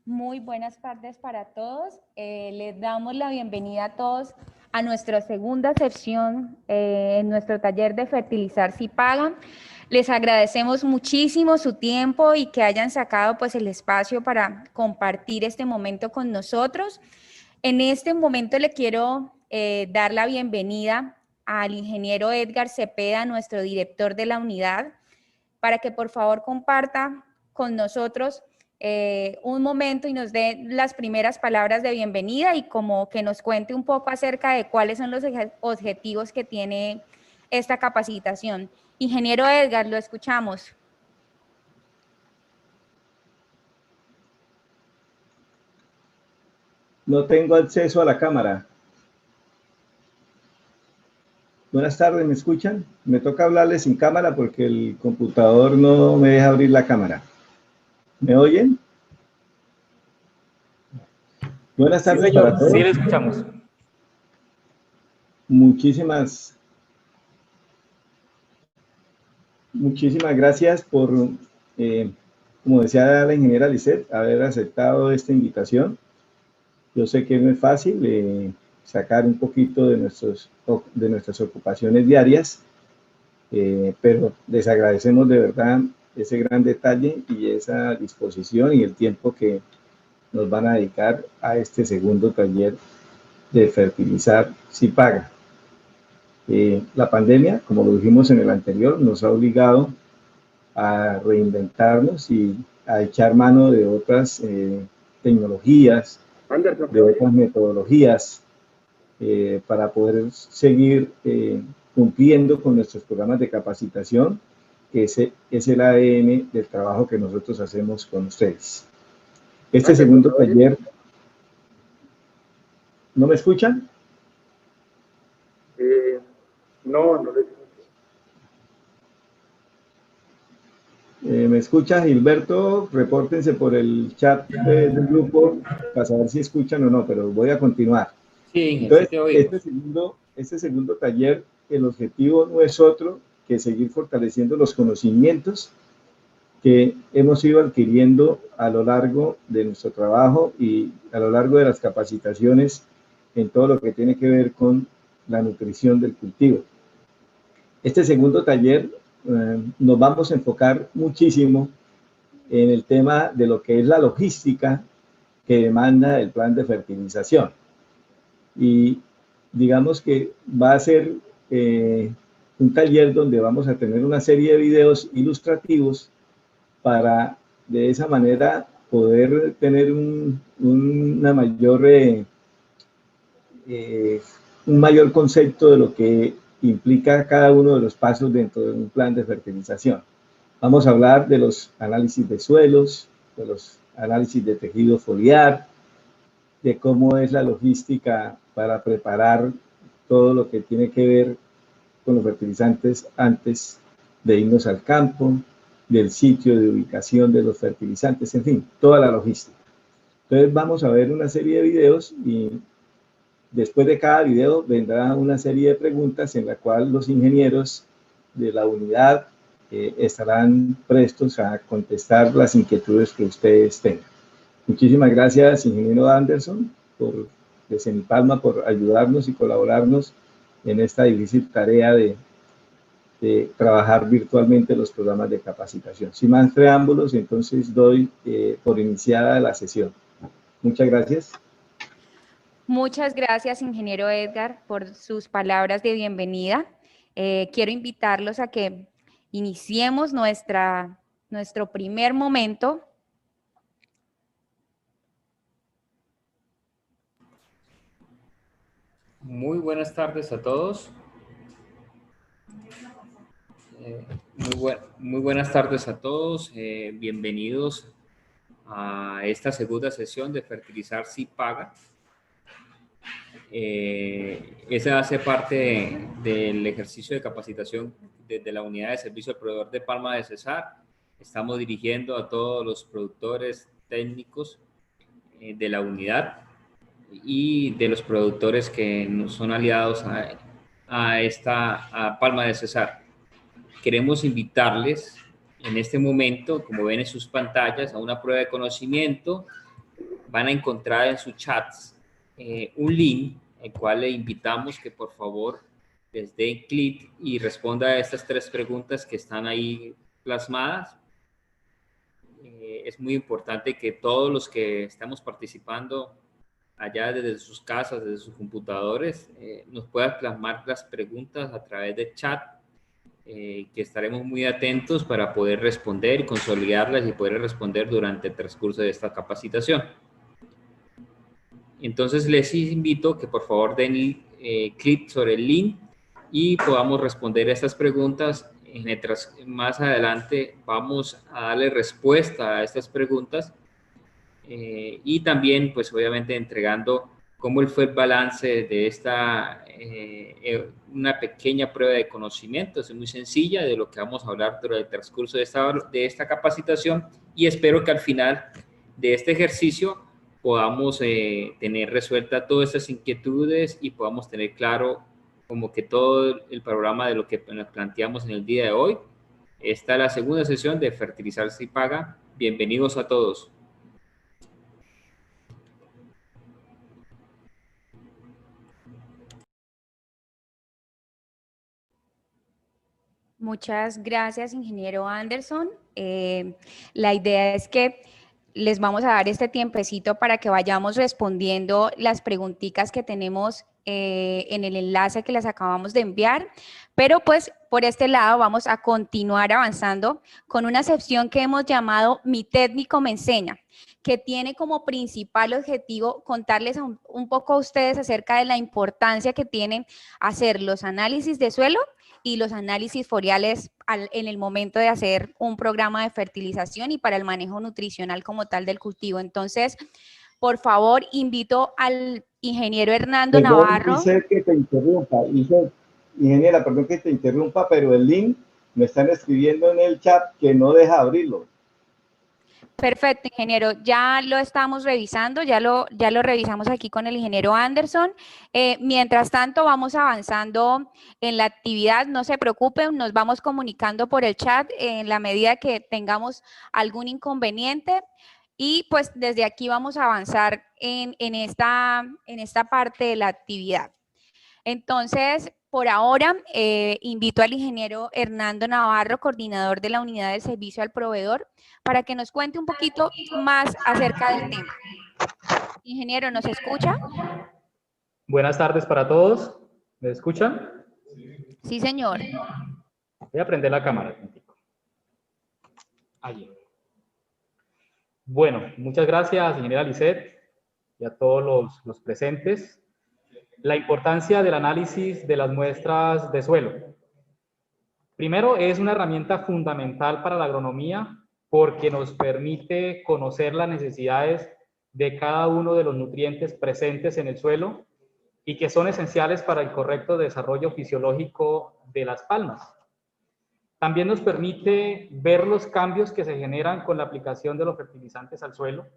Muy buenas tardes para todos. Les damos la bienvenida a todos a nuestra segunda sesión en nuestro taller de Fertilizar si Paga. Les agradecemos muchísimo su tiempo y que hayan sacado pues el espacio para compartir este momento con nosotros. En este momento le quiero dar la bienvenida al ingeniero Edgar Cepeda, nuestro director de la unidad, para que por favor comparta con nosotros un momento y nos dé las primeras palabras de bienvenida y como que nos cuente un poco acerca de cuáles son los objetivos que tiene esta capacitación. Ingeniero Edgar, lo escuchamos. No tengo acceso a la cámara. Buenas tardes, ¿me escuchan? Me toca hablarles sin cámara porque el computador no me deja abrir la cámara. ¿Me oyen? Buenas tardes, sí, señor, para todos. Sí, le escuchamos. Muchísimas gracias por, como decía la ingeniera Lisset, haber aceptado esta invitación. Yo sé que no es fácil sacar un poquito de nuestras ocupaciones diarias, pero les agradecemos de verdad ese gran detalle y esa disposición y el tiempo que nos van a dedicar a este segundo taller de Fertilizar si Paga. La pandemia, como lo dijimos en el anterior, nos ha obligado a reinventarnos y a echar mano de otras tecnologías, de otras metodologías para poder seguir cumpliendo con nuestros programas de capacitación, que ese es el ADN del trabajo que nosotros hacemos con ustedes. Este segundo taller... ¿No me escuchan? No le escucho. ¿Me escucha Gilberto? Repórtense por el chat del grupo para saber si escuchan o no, pero voy a continuar. Sí, Entonces, sí te oímos. este segundo taller, el objetivo no es otro que seguir fortaleciendo los conocimientos que hemos ido adquiriendo a lo largo de nuestro trabajo y a lo largo de las capacitaciones en todo lo que tiene que ver con la nutrición del cultivo. Este segundo taller nos vamos a enfocar muchísimo en el tema de lo que es la logística que demanda el plan de fertilización. Y digamos que va a ser un taller donde vamos a tener una serie de videos ilustrativos para de esa manera poder tener un mayor concepto de lo que implica cada uno de los pasos dentro de un plan de fertilización. Vamos a hablar de los análisis de suelos, de los análisis de tejido foliar, de cómo es la logística para preparar todo lo que tiene que ver con los fertilizantes antes de irnos al campo, del sitio de ubicación de los fertilizantes, en fin, toda la logística. Entonces vamos a ver una serie de videos y después de cada video vendrá una serie de preguntas en la cual los ingenieros de la unidad estarán prestos a contestar las inquietudes que ustedes tengan. Muchísimas gracias, ingeniero Anderson, de Cenipalma, por ayudarnos y colaborarnos en esta difícil tarea de trabajar virtualmente los programas de capacitación. Sin más preámbulos, entonces doy por iniciada la sesión. Muchas gracias. Muchas gracias, ingeniero Edgar, por sus palabras de bienvenida. Quiero invitarlos a que iniciemos nuestro primer momento. Muy buenas tardes a todos. Muy buenas tardes a todos. Bienvenidos a esta segunda sesión de Fertilizar si Paga. Esa hace parte del ejercicio de capacitación desde la unidad de servicio al proveedor de Palma de Cesar. Estamos dirigiendo a todos los productores técnicos de la unidad y de los productores que son aliados a Palma de Cesar. Queremos invitarles en este momento, como ven en sus pantallas, a una prueba de conocimiento van a encontrar en sus chats un link, el cual le invitamos que por favor les den clic y responda a estas 3 preguntas que están ahí plasmadas. Es muy importante que todos los que estamos participando allá desde sus casas, desde sus computadores, nos puedan plasmar las preguntas a través de chat, que estaremos muy atentos para poder responder y consolidarlas y poder responder durante el transcurso de esta capacitación. Entonces les invito que por favor den clic sobre el link y podamos responder a estas preguntas. Mientras más adelante vamos a darle respuesta a estas preguntas, y también pues obviamente entregando cómo fue el balance de esta, una pequeña prueba de conocimientos, es muy sencilla, de lo que vamos a hablar durante el transcurso de esta capacitación, y espero que al final de este ejercicio podamos tener resueltas todas estas inquietudes y podamos tener claro como que todo el programa de lo que nos planteamos en el día de hoy. Esta es la segunda sesión de Fertilizar Si Paga. Bienvenidos a todos. Muchas gracias, ingeniero Anderson. La idea es que les vamos a dar este tiempecito para que vayamos respondiendo las preguntitas que tenemos en el enlace que les acabamos de enviar, pero pues por este lado vamos a continuar avanzando con una sección que hemos llamado Mi técnico me enseña, que tiene como principal objetivo contarles un poco a ustedes acerca de la importancia que tiene hacer los análisis de suelo y los análisis foliares en el momento de hacer un programa de fertilización y para el manejo nutricional como tal del cultivo. Entonces, por favor, invito al ingeniero Hernando Navarro. Dice que te interrumpa, ingeniera, perdón que te interrumpa, pero el link me están escribiendo en el chat que no deja abrirlo. Perfecto, ingeniero. Ya lo estamos revisando, ya lo revisamos aquí con el ingeniero Anderson. Mientras tanto, vamos avanzando en la actividad. No se preocupen, nos vamos comunicando por el chat en la medida que tengamos algún inconveniente. Y pues desde aquí vamos a avanzar en esta parte de la actividad. Entonces, por ahora, invito al ingeniero Hernando Navarro, coordinador de la Unidad de Servicio al Proveedor, para que nos cuente un poquito más acerca del tema. Ingeniero, ¿nos escucha? Buenas tardes para todos. ¿Me escuchan? Sí, señor. Voy a prender la cámara. Allí. Bueno, muchas gracias, ingeniera Lisset, y a todos los presentes. La importancia del análisis de las muestras de suelo. Primero, es una herramienta fundamental para la agronomía porque nos permite conocer las necesidades de cada uno de los nutrientes presentes en el suelo y que son esenciales para el correcto desarrollo fisiológico de las palmas. También nos permite ver los cambios que se generan con la aplicación de los fertilizantes al suelo,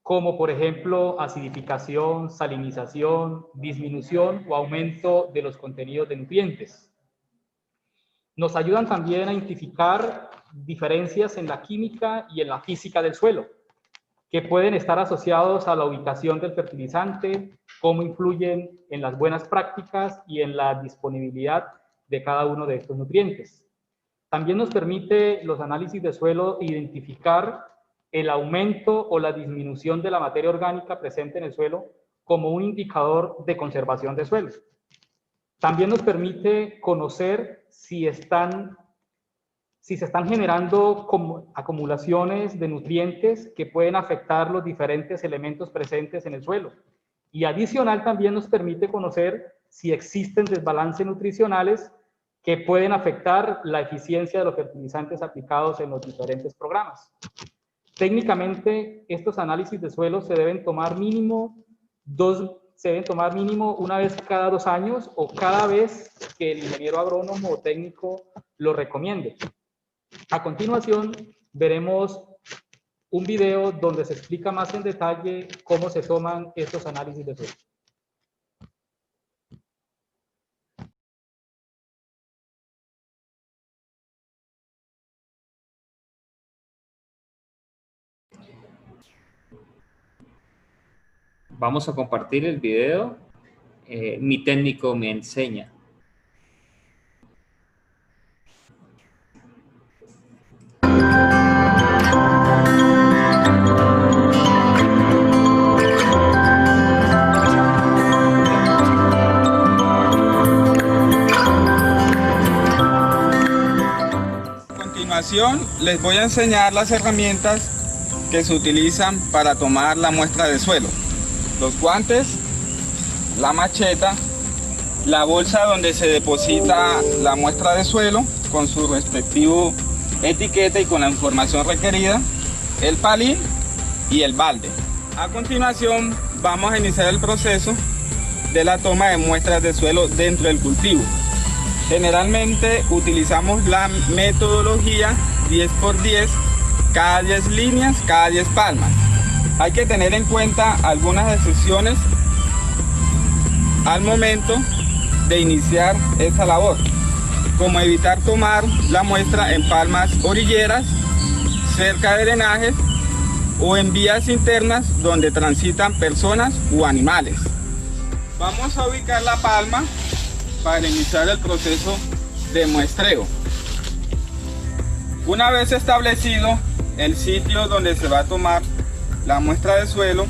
como por ejemplo acidificación, salinización, disminución o aumento de los contenidos de nutrientes. Nos ayudan también a identificar diferencias en la química y en la física del suelo, que pueden estar asociados a la ubicación del fertilizante, cómo influyen en las buenas prácticas y en la disponibilidad de cada uno de estos nutrientes. También nos permite los análisis de suelo identificar el aumento o la disminución de la materia orgánica presente en el suelo como un indicador de conservación de suelo. También nos permite conocer si se están generando acumulaciones de nutrientes que pueden afectar los diferentes elementos presentes en el suelo. Y adicional también nos permite conocer si existen desbalances nutricionales que pueden afectar la eficiencia de los fertilizantes aplicados en los diferentes programas. Técnicamente, estos análisis de suelo se deben tomar mínimo una vez cada 2 años o cada vez que el ingeniero agrónomo o técnico lo recomiende. A continuación, veremos un video donde se explica más en detalle cómo se toman estos análisis de suelo. Vamos a compartir el video. Mi técnico me enseña. Les voy a enseñar las herramientas que se utilizan para tomar la muestra de suelo. Los guantes, la macheta, la bolsa donde se deposita la muestra de suelo con su respectivo etiqueta y con la información requerida, el palín y el balde. A continuación vamos a iniciar el proceso de la toma de muestras de suelo dentro del cultivo. Generalmente utilizamos la metodología 10×10, cada 10 líneas, cada 10 palmas. Hay que tener en cuenta algunas excepciones al momento de iniciar esta labor, como evitar tomar la muestra en palmas orilleras, cerca de drenajes o en vías internas donde transitan personas o animales. Vamos a ubicar la palma para iniciar el proceso de muestreo. Una vez establecido el sitio donde se va a tomar la muestra de suelo,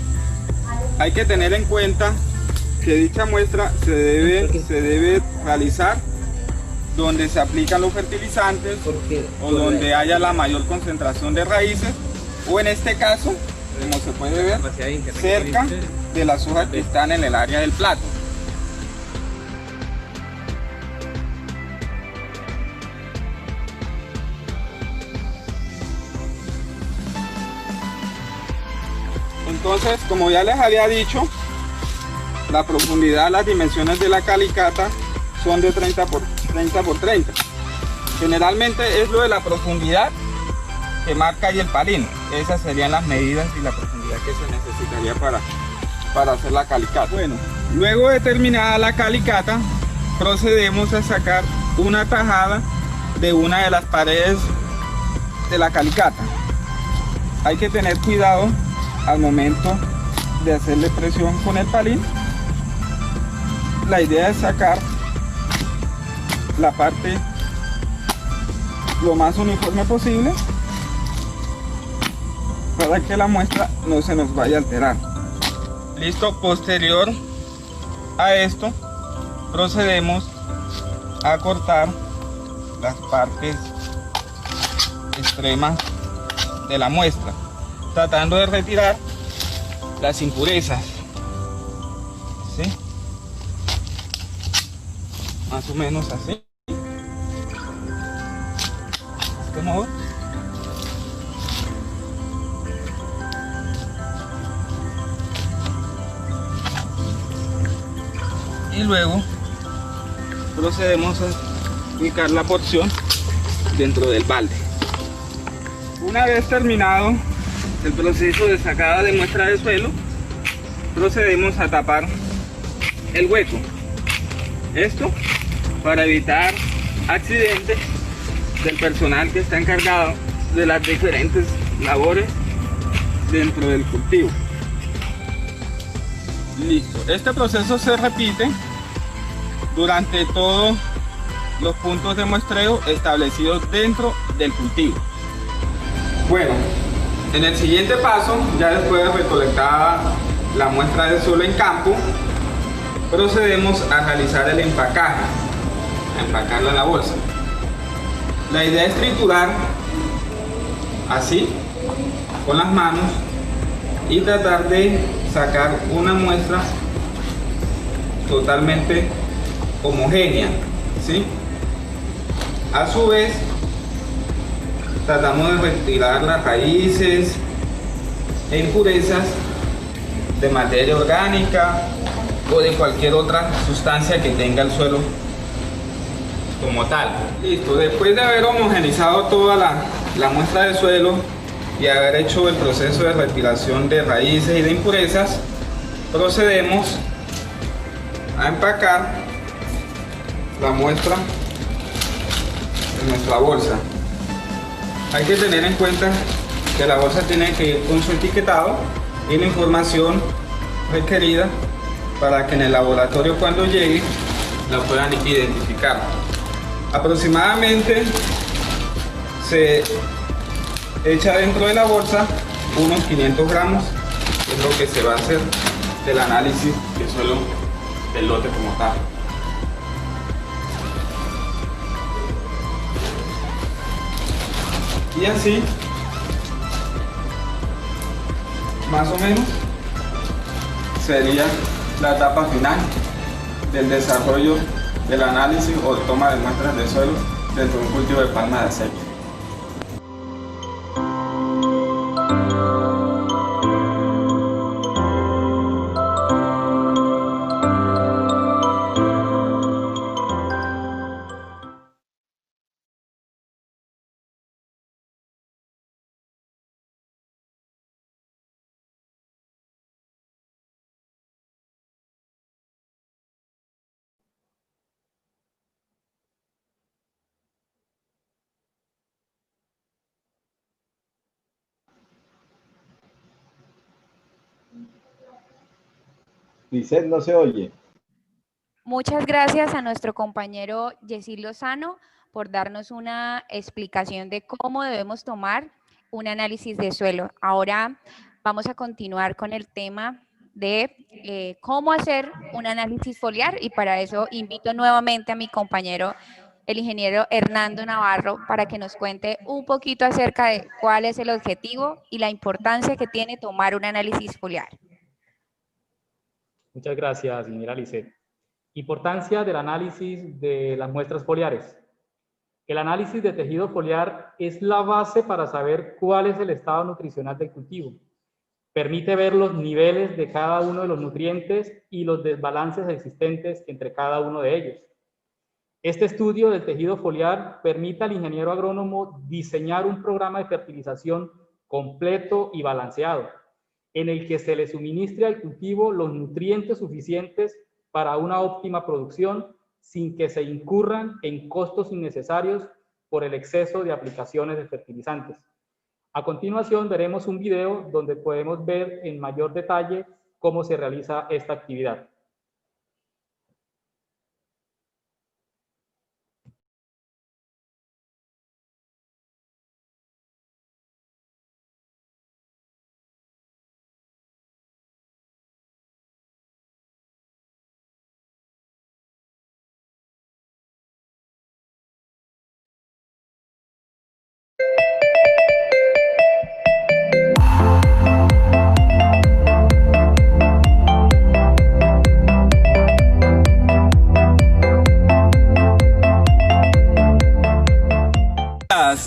hay que tener en cuenta que dicha muestra se debe realizar donde se aplican los fertilizantes o donde haya la mayor concentración de raíces, o en este caso, como se puede ver, cerca de las hojas que están en el área del plato. Entonces, como ya les había dicho, la profundidad, las dimensiones de la calicata son de 30 por 30. Generalmente es lo de la profundidad que marca ahí el palín. Esas serían las medidas y la profundidad que se necesitaría para hacer la calicata. Bueno, luego de terminada la calicata, procedemos a sacar una tajada de una de las paredes de la calicata. Hay que tener cuidado al momento de hacerle presión con el palín. La idea es sacar la parte lo más uniforme posible para que la muestra no se nos vaya a alterar. Listo, posterior a esto procedemos a cortar las partes extremas de la muestra, tratando de retirar las impurezas, ¿sí? Más o menos así, de este modo. Y luego procedemos a ubicar la porción dentro del balde. Una vez terminado el proceso de sacada de muestra de suelo, procedemos a tapar el hueco. Esto para evitar accidentes del personal que está encargado de las diferentes labores dentro del cultivo. Listo, este proceso se repite durante todos los puntos de muestreo establecidos dentro del cultivo. Bueno, en el siguiente paso, ya después de recolectada la muestra de suelo en campo, procedemos a realizar el empacaje, a empacarla en la bolsa. La idea es triturar así, con las manos, y tratar de sacar una muestra totalmente homogénea, ¿sí? A su vez, tratamos de retirar las raíces e impurezas de materia orgánica o de cualquier otra sustancia que tenga el suelo como tal. Listo, después de haber homogenizado toda la muestra de suelo y haber hecho el proceso de retiración de raíces y de impurezas, procedemos a empacar la muestra en nuestra bolsa. Hay que tener en cuenta que la bolsa tiene que ir con su etiquetado y la información requerida para que en el laboratorio cuando llegue la puedan identificar. Aproximadamente se echa dentro de la bolsa unos 500 gramos, que es lo que se va a hacer del análisis de suelo del lote como tal. Y así, más o menos, sería la etapa final del desarrollo del análisis o toma de muestras de suelo dentro de un cultivo de palma de aceite. Lisset, no se oye. Muchas gracias a nuestro compañero Yesid Lozano por darnos una explicación de cómo debemos tomar un análisis de suelo. Ahora vamos a continuar con el tema de cómo hacer un análisis foliar, y para eso invito nuevamente a mi compañero, el ingeniero Hernando Navarro, para que nos cuente un poquito acerca de cuál es el objetivo y la importancia que tiene tomar un análisis foliar. Muchas gracias, ingeniera Lisset. Importancia del análisis de las muestras foliares. El análisis de tejido foliar es la base para saber cuál es el estado nutricional del cultivo. Permite ver los niveles de cada uno de los nutrientes y los desbalances existentes entre cada uno de ellos. Este estudio del tejido foliar permite al ingeniero agrónomo diseñar un programa de fertilización completo y balanceado, en el que se le suministre al cultivo los nutrientes suficientes para una óptima producción sin que se incurran en costos innecesarios por el exceso de aplicaciones de fertilizantes. A continuación veremos un video donde podemos ver en mayor detalle cómo se realiza esta actividad.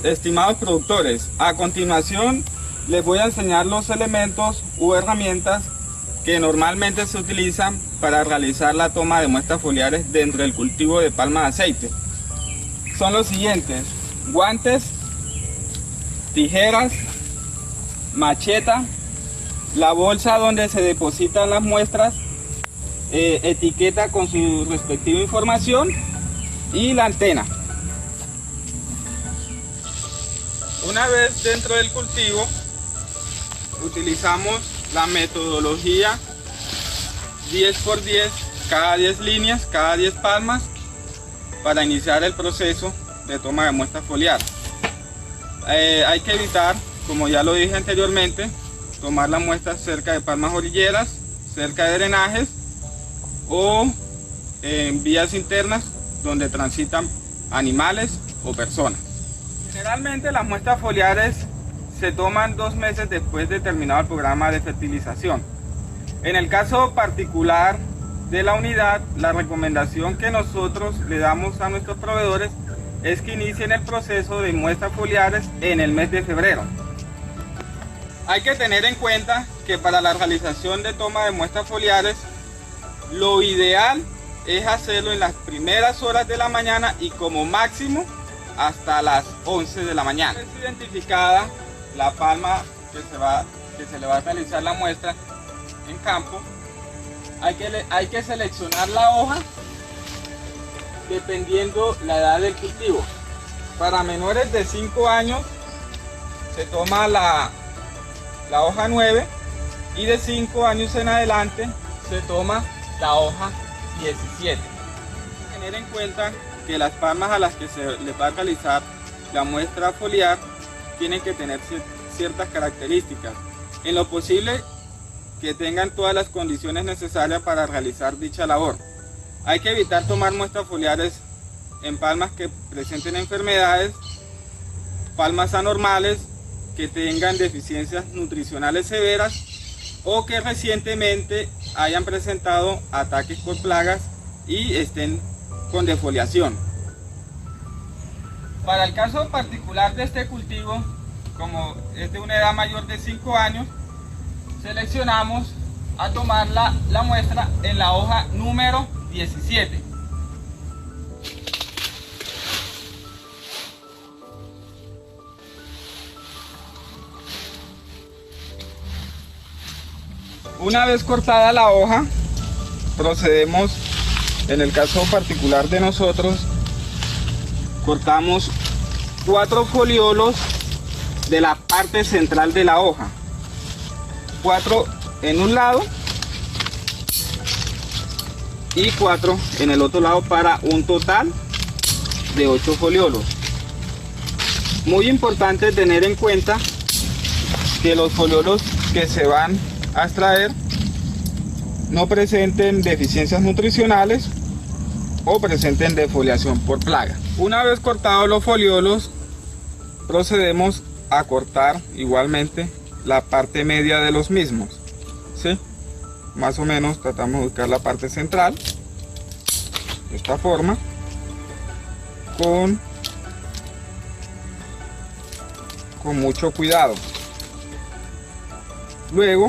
Estimados productores, a continuación les voy a enseñar los elementos u herramientas que normalmente se utilizan para realizar la toma de muestras foliares dentro del cultivo de palma de aceite. Son los siguientes: guantes, tijeras, macheta, la bolsa donde se depositan las muestras, etiqueta con su respectiva información y la antena. Una vez dentro del cultivo, utilizamos la metodología 10×10, cada 10 líneas, cada 10 palmas, para iniciar el proceso de toma de muestra foliar. Hay que evitar, como ya lo dije anteriormente, tomar las muestras cerca de palmas orilleras, cerca de drenajes o en vías internas donde transitan animales o personas. Generalmente las muestras foliares se toman 2 meses después de terminado el programa de fertilización. En el caso particular de la unidad, la recomendación que nosotros le damos a nuestros proveedores es que inicien el proceso de muestras foliares en el mes de febrero. Hay que tener en cuenta que para la realización de toma de muestras foliares, lo ideal es hacerlo en las primeras horas de la mañana y como máximo hasta las 11 de la mañana. Es identificada la palma que se le va a realizar la muestra en campo. Hay que seleccionar la hoja dependiendo la edad del cultivo. Para menores de 5 años se toma la hoja 9 y de 5 años en adelante se toma la hoja 17. Tener en cuenta que las palmas a las que se les va a realizar la muestra foliar tienen que tener ciertas características. En lo posible que tengan todas las condiciones necesarias para realizar dicha labor. Hay que evitar tomar muestras foliares en palmas que presenten enfermedades, palmas anormales, que tengan deficiencias nutricionales severas o que recientemente hayan presentado ataques por plagas y estén con defoliación. Para el caso particular de este cultivo, como es de una edad mayor de 5 años, seleccionamos a tomar la muestra en la hoja número 17. Una vez cortada la hoja, procedemos, en el caso particular de nosotros, cortamos 4 foliolos de la parte central de la hoja. 4 en un lado y 4 en el otro lado para un total de 8 foliolos. Muy importante tener en cuenta que los foliolos que se van a extraer no presenten deficiencias nutricionales o presenten defoliación por plaga. Una vez cortados los foliolos, procedemos a cortar igualmente la parte media de los mismos, ¿sí? Más o menos tratamos de buscar la parte central de esta forma, con mucho cuidado. Luego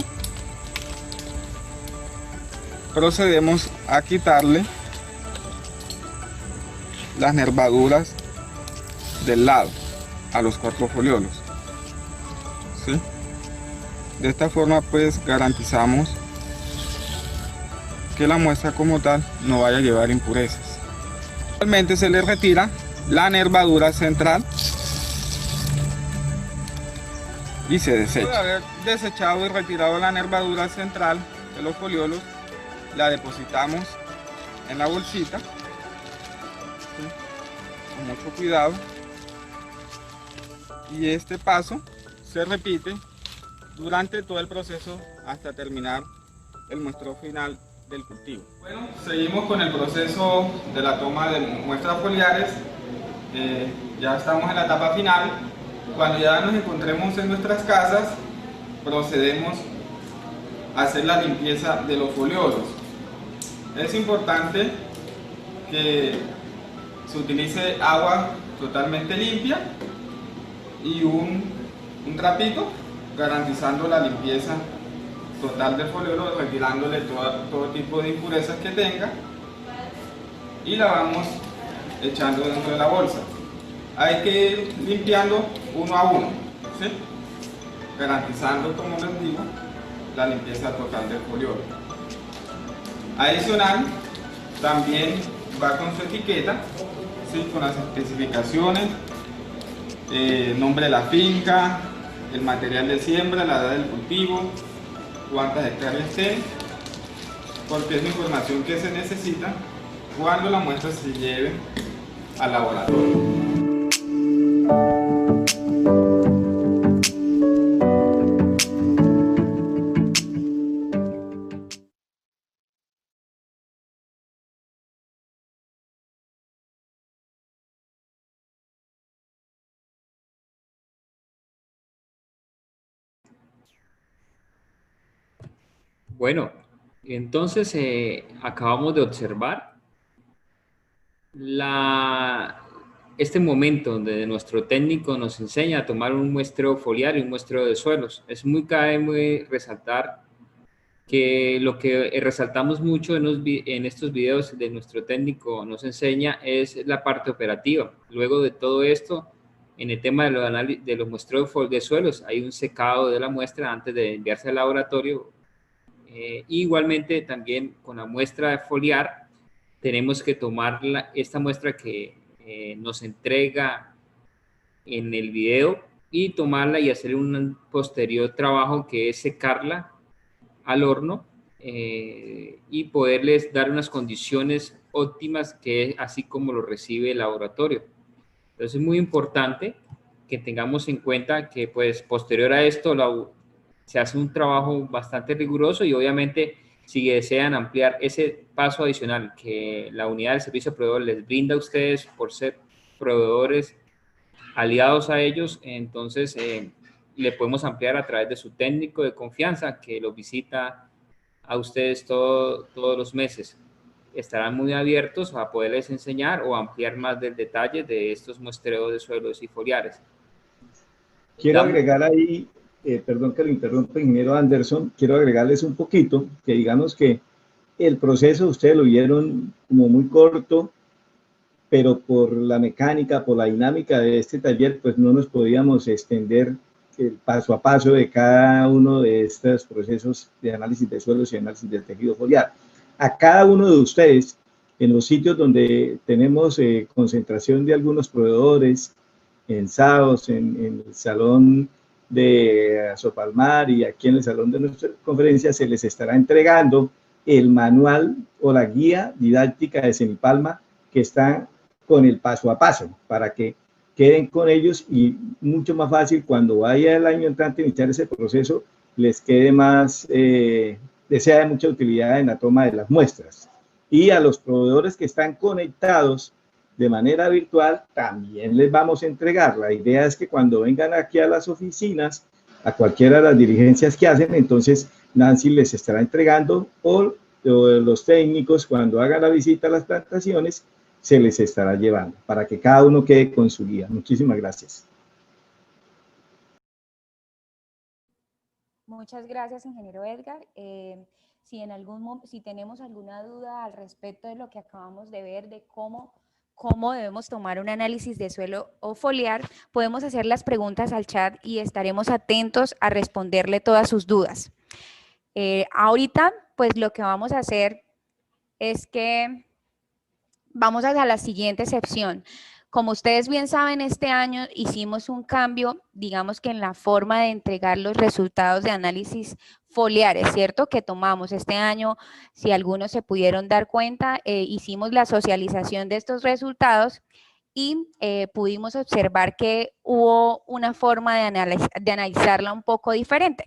procedemos a quitarle las nervaduras del lado a los 4 foliolos, ¿sí? De esta forma pues garantizamos que la muestra como tal no vaya a llevar impurezas. Actualmente se le retira la nervadura central y se desecha. Después de haber desechado y retirado la nervadura central de los foliolos, la depositamos en la bolsita, ¿sí? Con mucho cuidado, y este paso se repite durante todo el proceso hasta terminar el muestreo final del cultivo. Bueno, seguimos con el proceso de la toma de muestras foliares. Ya estamos en la etapa final. Cuando ya nos encontremos en nuestras casas, procedemos a hacer la limpieza de los foliolos. Es importante que se utilice agua totalmente limpia y un trapito, garantizando la limpieza total del foliolo, retirándole todo tipo de impurezas que tenga, y la vamos echando dentro de la bolsa. Hay que ir limpiando uno a uno, ¿sí? Garantizando, como les digo, la limpieza total del foliolo. Adicional, también va con su etiqueta, ¿sí? Con las especificaciones, nombre de la finca, el material de siembra, la edad del cultivo, cuántas hectáreas esté, porque es la información que se necesita cuando la muestra se lleve al laboratorio. Bueno, entonces acabamos de observar este momento donde nuestro técnico nos enseña a tomar un muestreo foliar y un muestreo de suelos. Es cabe resaltar que lo que resaltamos mucho en estos videos de nuestro técnico nos enseña es la parte operativa. Luego de todo esto, en el tema de los muestreos de suelos, hay un secado de la muestra antes de enviarse al laboratorio. Igualmente también con la muestra de foliar tenemos que tomar esta muestra que nos entrega en el video y tomarla y hacer un posterior trabajo que es secarla al horno y poderles dar unas condiciones óptimas, que así como lo recibe el laboratorio. Entonces es muy importante que tengamos en cuenta que pues posterior a esto se hace un trabajo bastante riguroso, y obviamente si desean ampliar ese paso adicional que la unidad del servicio proveedor les brinda a ustedes por ser proveedores aliados a ellos, entonces le podemos ampliar a través de su técnico de confianza que los visita a ustedes todos los meses. Estarán muy abiertos a poderles enseñar o ampliar más del detalle de estos muestreos de suelos y foliares. Quiero agregar ahí, perdón que lo interrumpa, ingeniero Anderson, quiero agregarles un poquito, que digamos que el proceso ustedes lo vieron como muy corto, pero por la mecánica, por la dinámica de este taller, pues no nos podíamos extender el paso a paso de cada uno de estos procesos de análisis de suelos y análisis del tejido foliar. A cada uno de ustedes, en los sitios donde tenemos concentración de algunos proveedores, en SAOS, en el salón de Azopalmar y aquí en el salón de nuestra conferencia, se les estará entregando el manual o la guía didáctica de Semipalma, que está con el paso a paso, para que queden con ellos y mucho más fácil cuando vaya el año entrante a iniciar ese proceso, les quede más, les sea de mucha utilidad en la toma de las muestras. Y a los proveedores que están conectados de manera virtual, también les vamos a entregar. La idea es que cuando vengan aquí a las oficinas, a cualquiera de las diligencias que hacen, entonces Nancy les estará entregando, o los técnicos cuando hagan la visita a las plantaciones, se les estará llevando, para que cada uno quede con su guía. Muchísimas gracias. Muchas gracias, ingeniero Edgar. Si tenemos alguna duda al respecto de lo que acabamos de ver, de cómo debemos tomar un análisis de suelo o foliar, podemos hacer las preguntas al chat y estaremos atentos a responderle todas sus dudas. Ahorita, pues lo que vamos a hacer es que vamos a la siguiente sección. Como ustedes bien saben, este año hicimos un cambio, digamos que en la forma de entregar los resultados de análisis foliares, ¿cierto? Que tomamos este año, si algunos se pudieron dar cuenta, hicimos la socialización de estos resultados y pudimos observar que hubo una forma de analizarla un poco diferente.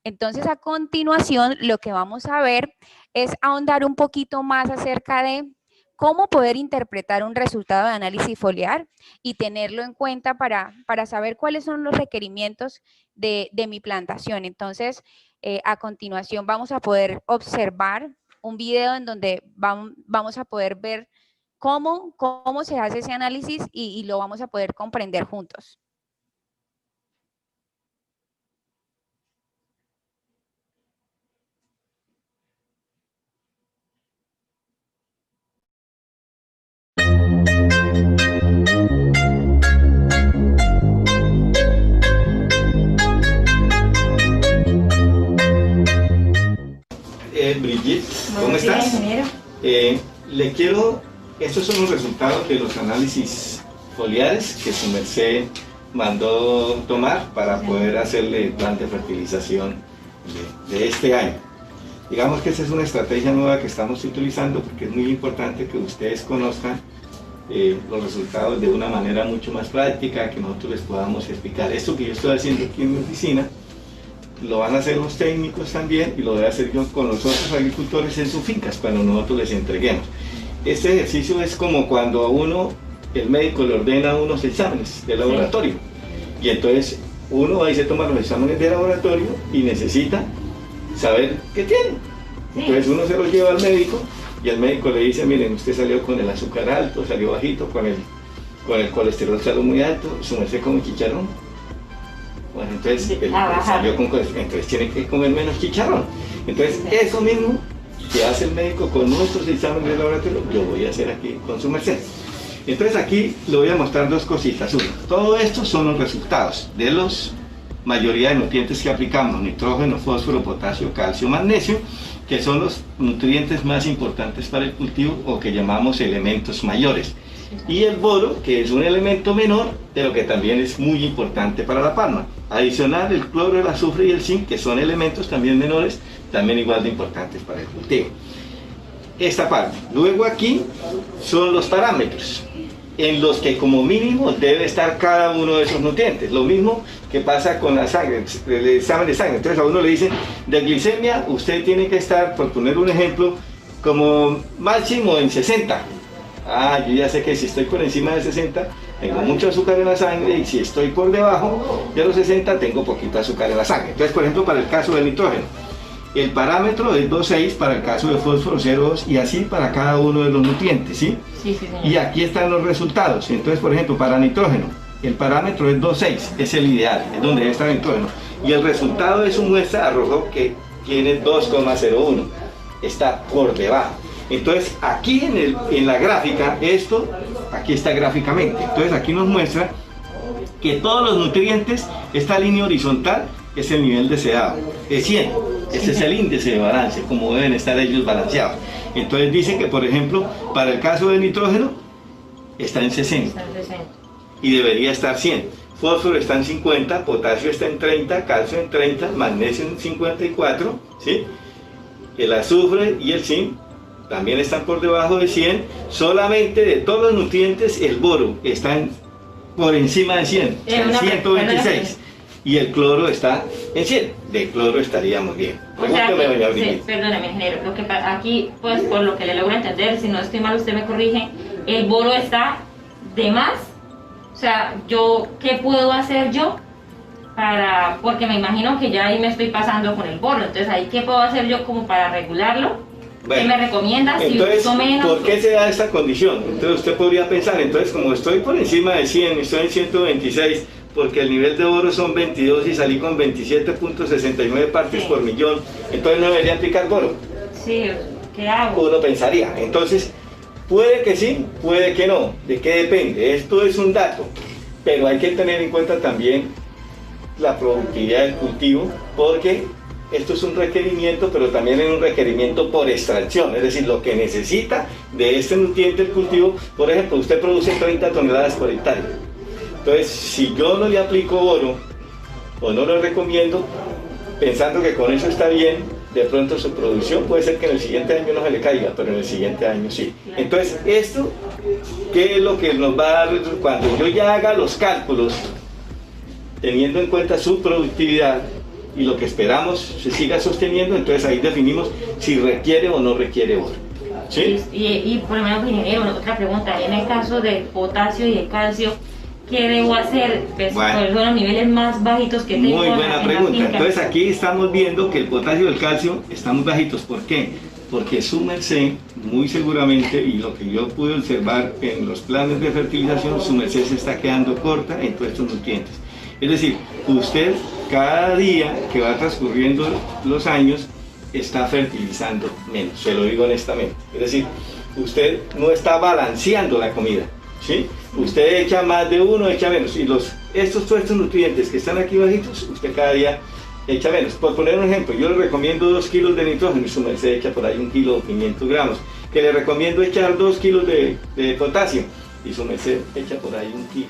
Entonces, a continuación, lo que vamos a ver es ahondar un poquito más acerca de cómo poder interpretar un resultado de análisis foliar y tenerlo en cuenta para saber cuáles son los requerimientos de mi plantación. Entonces, a continuación vamos a poder observar un video en donde vamos a poder ver cómo se hace ese análisis y lo vamos a poder comprender juntos. Brigitte, ¿cómo estás? Estos son los resultados de los análisis foliares que su merced mandó tomar para poder hacerle el plan de fertilización de este año. Digamos que esa es una estrategia nueva que estamos utilizando porque es muy importante que ustedes conozcan los resultados de una manera mucho más práctica, que nosotros les podamos explicar. Esto que yo estoy haciendo aquí en mi oficina, lo van a hacer los técnicos también y lo voy a hacer yo con los otros agricultores en sus fincas cuando nosotros les entreguemos. Este ejercicio es como cuando a uno, el médico le ordena unos exámenes de laboratorio, y entonces uno ahí se toma los exámenes de laboratorio y necesita saber qué tiene. Entonces uno se los lleva al médico y el médico le dice: miren, usted salió con el azúcar alto, salió bajito, con el colesterol salió muy alto, su merced come chicharrón. Bueno, entonces salió con colesterol, entonces tiene que comer menos chicharrón. Entonces eso mismo que hace el médico con nuestros exámenes de laboratorio, yo voy a hacer aquí con su merced. Entonces aquí le voy a mostrar dos cositas. Uno, todo esto son los resultados de la mayoría de nutrientes que aplicamos: nitrógeno, fósforo, potasio, calcio, magnesio, que son los nutrientes más importantes para el cultivo o que llamamos elementos mayores. y el boro, que es un elemento menor, pero que también es muy importante para la palma. Adicional, el cloro, el azufre y el zinc, que son elementos también menores, también igual de importantes para el cultivo. Esta parte. Luego aquí son los parámetros en los que como mínimo debe estar cada uno de esos nutrientes. Lo mismo que pasa con la sangre, el examen de sangre. Entonces a uno le dicen, de glicemia usted tiene que estar, por poner un ejemplo, como máximo en 60. Yo ya sé que si estoy por encima de 60 tengo mucho azúcar en la sangre, y si estoy por debajo de los 60 tengo poquito azúcar en la sangre. Entonces, por ejemplo, para el caso del nitrógeno, el parámetro es 2,6 para el caso de fósforo, 0,2, y así para cada uno de los nutrientes, ¿sí? Sí, sí, Y aquí están los resultados. Entonces, por ejemplo, para nitrógeno, el parámetro es 2,6, es el ideal, es donde debe estar el nitrógeno. Y el resultado de su muestra arrojó que tiene 2,01, está por debajo. Entonces, aquí en la gráfica, aquí está gráficamente. Entonces, aquí nos muestra que todos los nutrientes, esta línea horizontal es el nivel deseado, es 100. Ese es el índice de balance, como deben estar ellos balanceados. Entonces dicen que, por ejemplo, para el caso del nitrógeno, está en 60 y debería estar 100. Fósforo está en 50, potasio está en 30, calcio en 30, magnesio en 54, ¿sí? El azufre y el zinc también están por debajo de 100. Solamente de todos los nutrientes, el boro está por encima de 100, en 126. Y el cloro está en 100. De cloro estaríamos bien. Perdóname, ingeniero. Lo que aquí, pues, por lo que le logro entender, si no estoy mal, usted me corrige, el boro está de más. O sea, ¿qué puedo hacer yo porque me imagino que ya ahí me estoy pasando con el boro? Entonces, ahí, ¿qué puedo hacer yo como para regularlo? Bueno, ¿qué me recomienda? Si entonces, uso menos. ¿por qué se da esta condición? Entonces, usted podría pensar, entonces, como estoy por encima de 100, estoy en 126, porque el nivel de boro son 22 y salí con 27.69 partes por millón, entonces no debería aplicar boro. Sí, ¿qué hago? Uno pensaría. Entonces, puede que sí, puede que no. ¿De qué depende? Esto es un dato, pero hay que tener en cuenta también la productividad del cultivo, porque esto es un requerimiento, pero también es un requerimiento por extracción, es decir, lo que necesita de este nutriente el cultivo. Por ejemplo, usted produce 30 toneladas por hectárea. Entonces, si yo no le aplico boro o no lo recomiendo, pensando que con eso está bien, de pronto su producción puede ser que en el siguiente año no se le caiga, pero en el siguiente año sí. Entonces, esto, ¿qué es lo que nos va a dar? Cuando yo ya haga los cálculos, teniendo en cuenta su productividad y lo que esperamos se siga sosteniendo, entonces ahí definimos si requiere o no requiere boro. ¿Sí? Y por lo menos, ingeniero, otra pregunta, en el caso del potasio y el calcio, ¿qué debo hacer? Pues, ¿cuáles son los niveles más bajitos que tengo? Muy buena pregunta. Entonces aquí estamos viendo que el potasio y el calcio están muy bajitos. ¿Por qué? Porque su merced, muy seguramente, y lo que yo pude observar en los planes de fertilización, su merced se está quedando corta en todos estos nutrientes. Es decir, usted cada día que va transcurriendo los años está fertilizando menos, se lo digo honestamente. Es decir, usted no está balanceando la comida, ¿sí? Usted echa más de uno, echa menos, y todos estos nutrientes que están aquí bajitos, usted cada día echa menos. Por poner un ejemplo, yo le recomiendo 2 kilos de nitrógeno y su merced echa por ahí 1 kilo o 500 gramos. Que le recomiendo echar 2 kilos de potasio y su merced echa por ahí 1 kilo.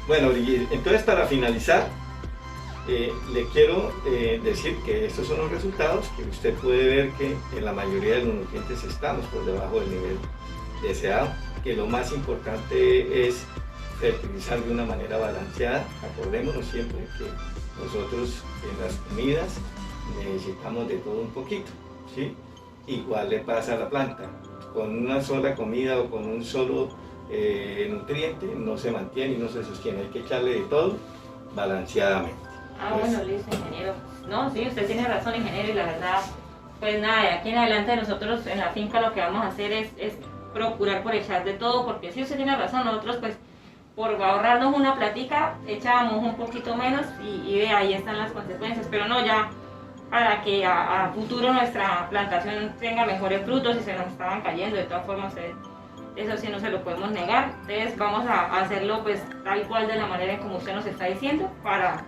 Bueno, entonces para finalizar, le quiero decir que estos son los resultados, que usted puede ver que en la mayoría de los nutrientes estamos por debajo del nivel deseado, que lo más importante es fertilizar de una manera balanceada. Acordémonos siempre que nosotros en las comidas necesitamos de todo un poquito, ¿sí? Igual le pasa a la planta, con una sola comida o con un solo nutriente no se mantiene y no se sostiene, hay que echarle de todo balanceadamente. Bueno, listo, ingeniero. No, sí, usted tiene razón, ingeniero, y la verdad, pues nada, de aquí en adelante nosotros en la finca lo que vamos a hacer es procurar por echar de todo, porque sí, usted tiene razón, nosotros pues por ahorrarnos una platica echábamos un poquito menos y de ahí están las consecuencias, pero no, ya para que a futuro nuestra plantación tenga mejores frutos y se nos estaban cayendo, de todas formas eso sí no se lo podemos negar. Entonces vamos a hacerlo pues tal cual de la manera como usted nos está diciendo para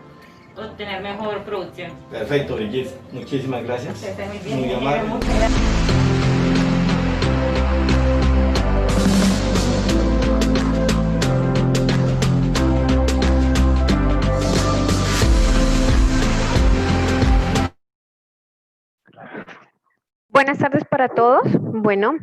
obtener mejor producción. Perfecto, Brigitte, muchísimas gracias. Usted está muy bien, muy amable. muchas gracias. Buenas tardes para todos. Bueno,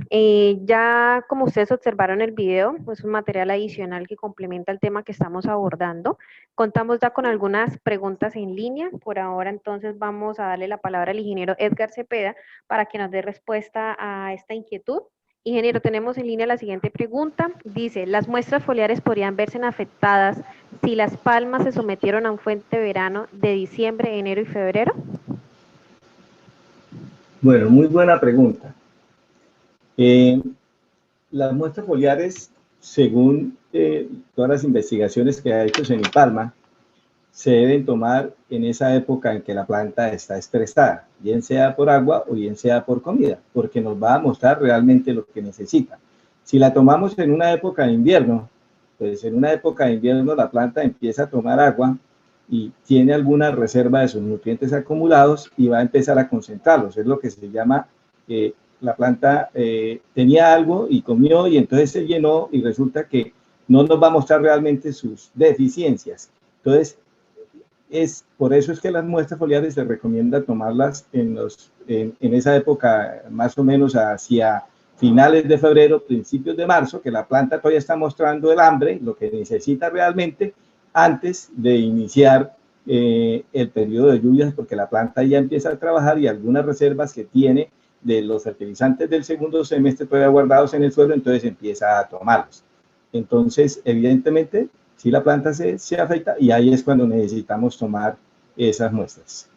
ya como ustedes observaron el video, es un material adicional que complementa el tema que estamos abordando. Contamos ya con algunas preguntas en línea. Por ahora entonces vamos a darle la palabra al ingeniero Edgar Cepeda para que nos dé respuesta a esta inquietud. Ingeniero, tenemos en línea la siguiente pregunta. Dice, ¿las muestras foliares podrían verse afectadas si las palmas se sometieron a un fuerte verano de diciembre, enero y febrero? Bueno, muy buena pregunta. Las muestras foliares, según todas las investigaciones que ha hecho Senipalma, se deben tomar en esa época en que la planta está estresada, bien sea por agua o bien sea por comida, porque nos va a mostrar realmente lo que necesita. Si la tomamos en una época de invierno, pues en una época de invierno la planta empieza a tomar agua y tiene alguna reserva de sus nutrientes acumulados y va a empezar a concentrarlos. Es lo que se llama, la planta tenía algo y comió y entonces se llenó y resulta que no nos va a mostrar realmente sus deficiencias. Entonces, por eso es que las muestras foliares se recomienda tomarlas en esa época, más o menos hacia finales de febrero, principios de marzo, que la planta todavía está mostrando el hambre, lo que necesita realmente, antes de iniciar el periodo de lluvias, porque la planta ya empieza a trabajar y algunas reservas que tiene de los fertilizantes del segundo semestre todavía guardados en el suelo, entonces empieza a tomarlos. Entonces, evidentemente, si la planta se afecta y ahí es cuando necesitamos tomar esas muestras.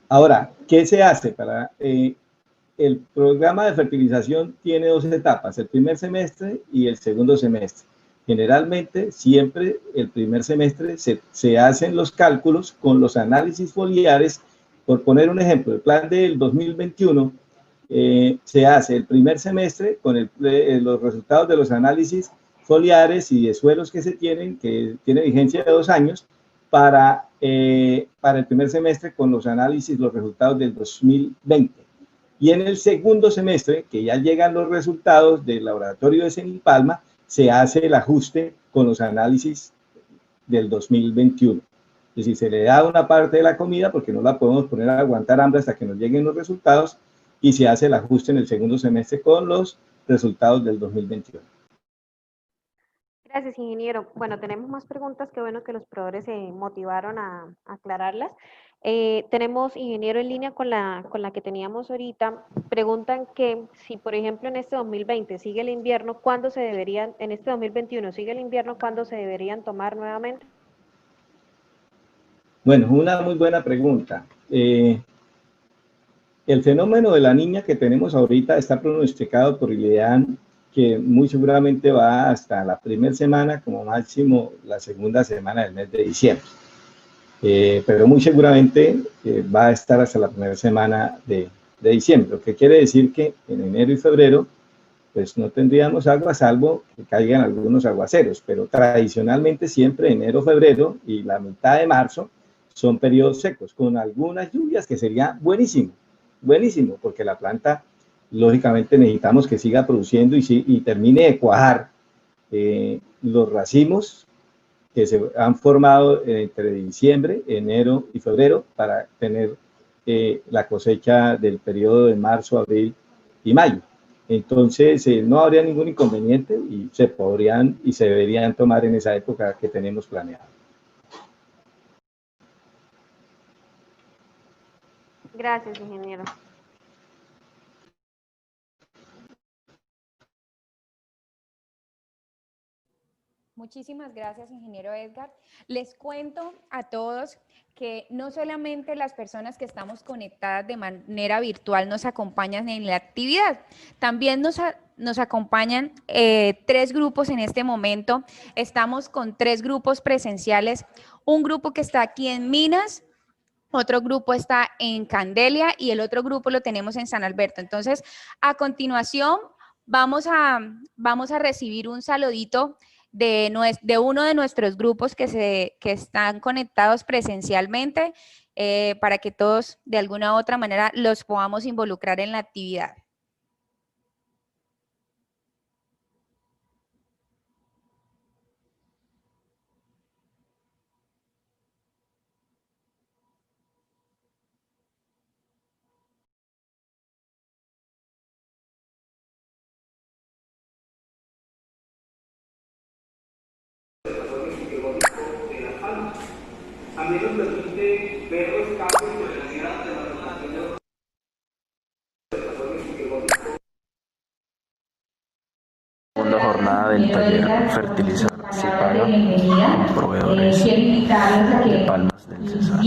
Ahora, ¿qué se hace para el programa de fertilización? Tiene dos etapas, el primer semestre y el segundo semestre. Generalmente, siempre el primer semestre se hacen los cálculos con los análisis foliares. Por poner un ejemplo, el plan del 2021 se hace el primer semestre con los resultados de los análisis foliares y de suelos que se tienen, que tiene vigencia de 2 años, para el primer semestre con los análisis, los resultados del 2020. Y en el segundo semestre, que ya llegan los resultados del laboratorio de Senipalma, se hace el ajuste con los análisis del 2021. Es decir, se le da una parte de la comida porque no la podemos poner a aguantar hambre hasta que nos lleguen los resultados y se hace el ajuste en el segundo semestre con los resultados del 2021. Gracias, ingeniero. Bueno, tenemos más preguntas, qué bueno que los proveedores se motivaron a aclararlas. Tenemos, ingeniero, en línea con la que teníamos ahorita. Preguntan que si, por ejemplo, en este 2020 sigue el invierno, ¿cuándo se deberían, en este 2021 sigue el invierno, cuándo se deberían tomar nuevamente? Bueno, una muy buena pregunta. El fenómeno de la niña que tenemos ahorita está pronosticado por IDEAN, que muy seguramente va hasta la primera semana, como máximo la segunda semana del mes de diciembre. Pero muy seguramente va a estar hasta la primera semana de diciembre, lo que quiere decir que en enero y febrero pues no tendríamos agua salvo que caigan algunos aguaceros, pero tradicionalmente siempre enero, febrero y la mitad de marzo son periodos secos, con algunas lluvias que sería buenísimo, buenísimo, porque la planta lógicamente necesitamos que siga produciendo y termine de cuajar los racimos que se han formado entre diciembre, enero y febrero para tener la cosecha del periodo de marzo, abril y mayo. Entonces, no habría ningún inconveniente y se podrían y se deberían tomar en esa época que tenemos planeado. Gracias, ingeniero. Muchísimas gracias, ingeniero Edgar. Les cuento a todos que no solamente las personas que estamos conectadas de manera virtual nos acompañan en la actividad, también nos acompañan 3 grupos en este momento. Estamos con 3 grupos presenciales, un grupo que está aquí en Minas, otro grupo está en Candelia y el otro grupo lo tenemos en San Alberto. Entonces, a continuación, vamos a recibir un saludito de uno de nuestros grupos que están conectados presencialmente para que todos de alguna u otra manera los podamos involucrar en la actividad. fisiológico de las palmas. También nos permite ver los cambios de velocidad de la rotación de los desarrollo fisiológico. Segunda jornada del taller Fertilizar si paga con proveedores de Palmas del Cesar.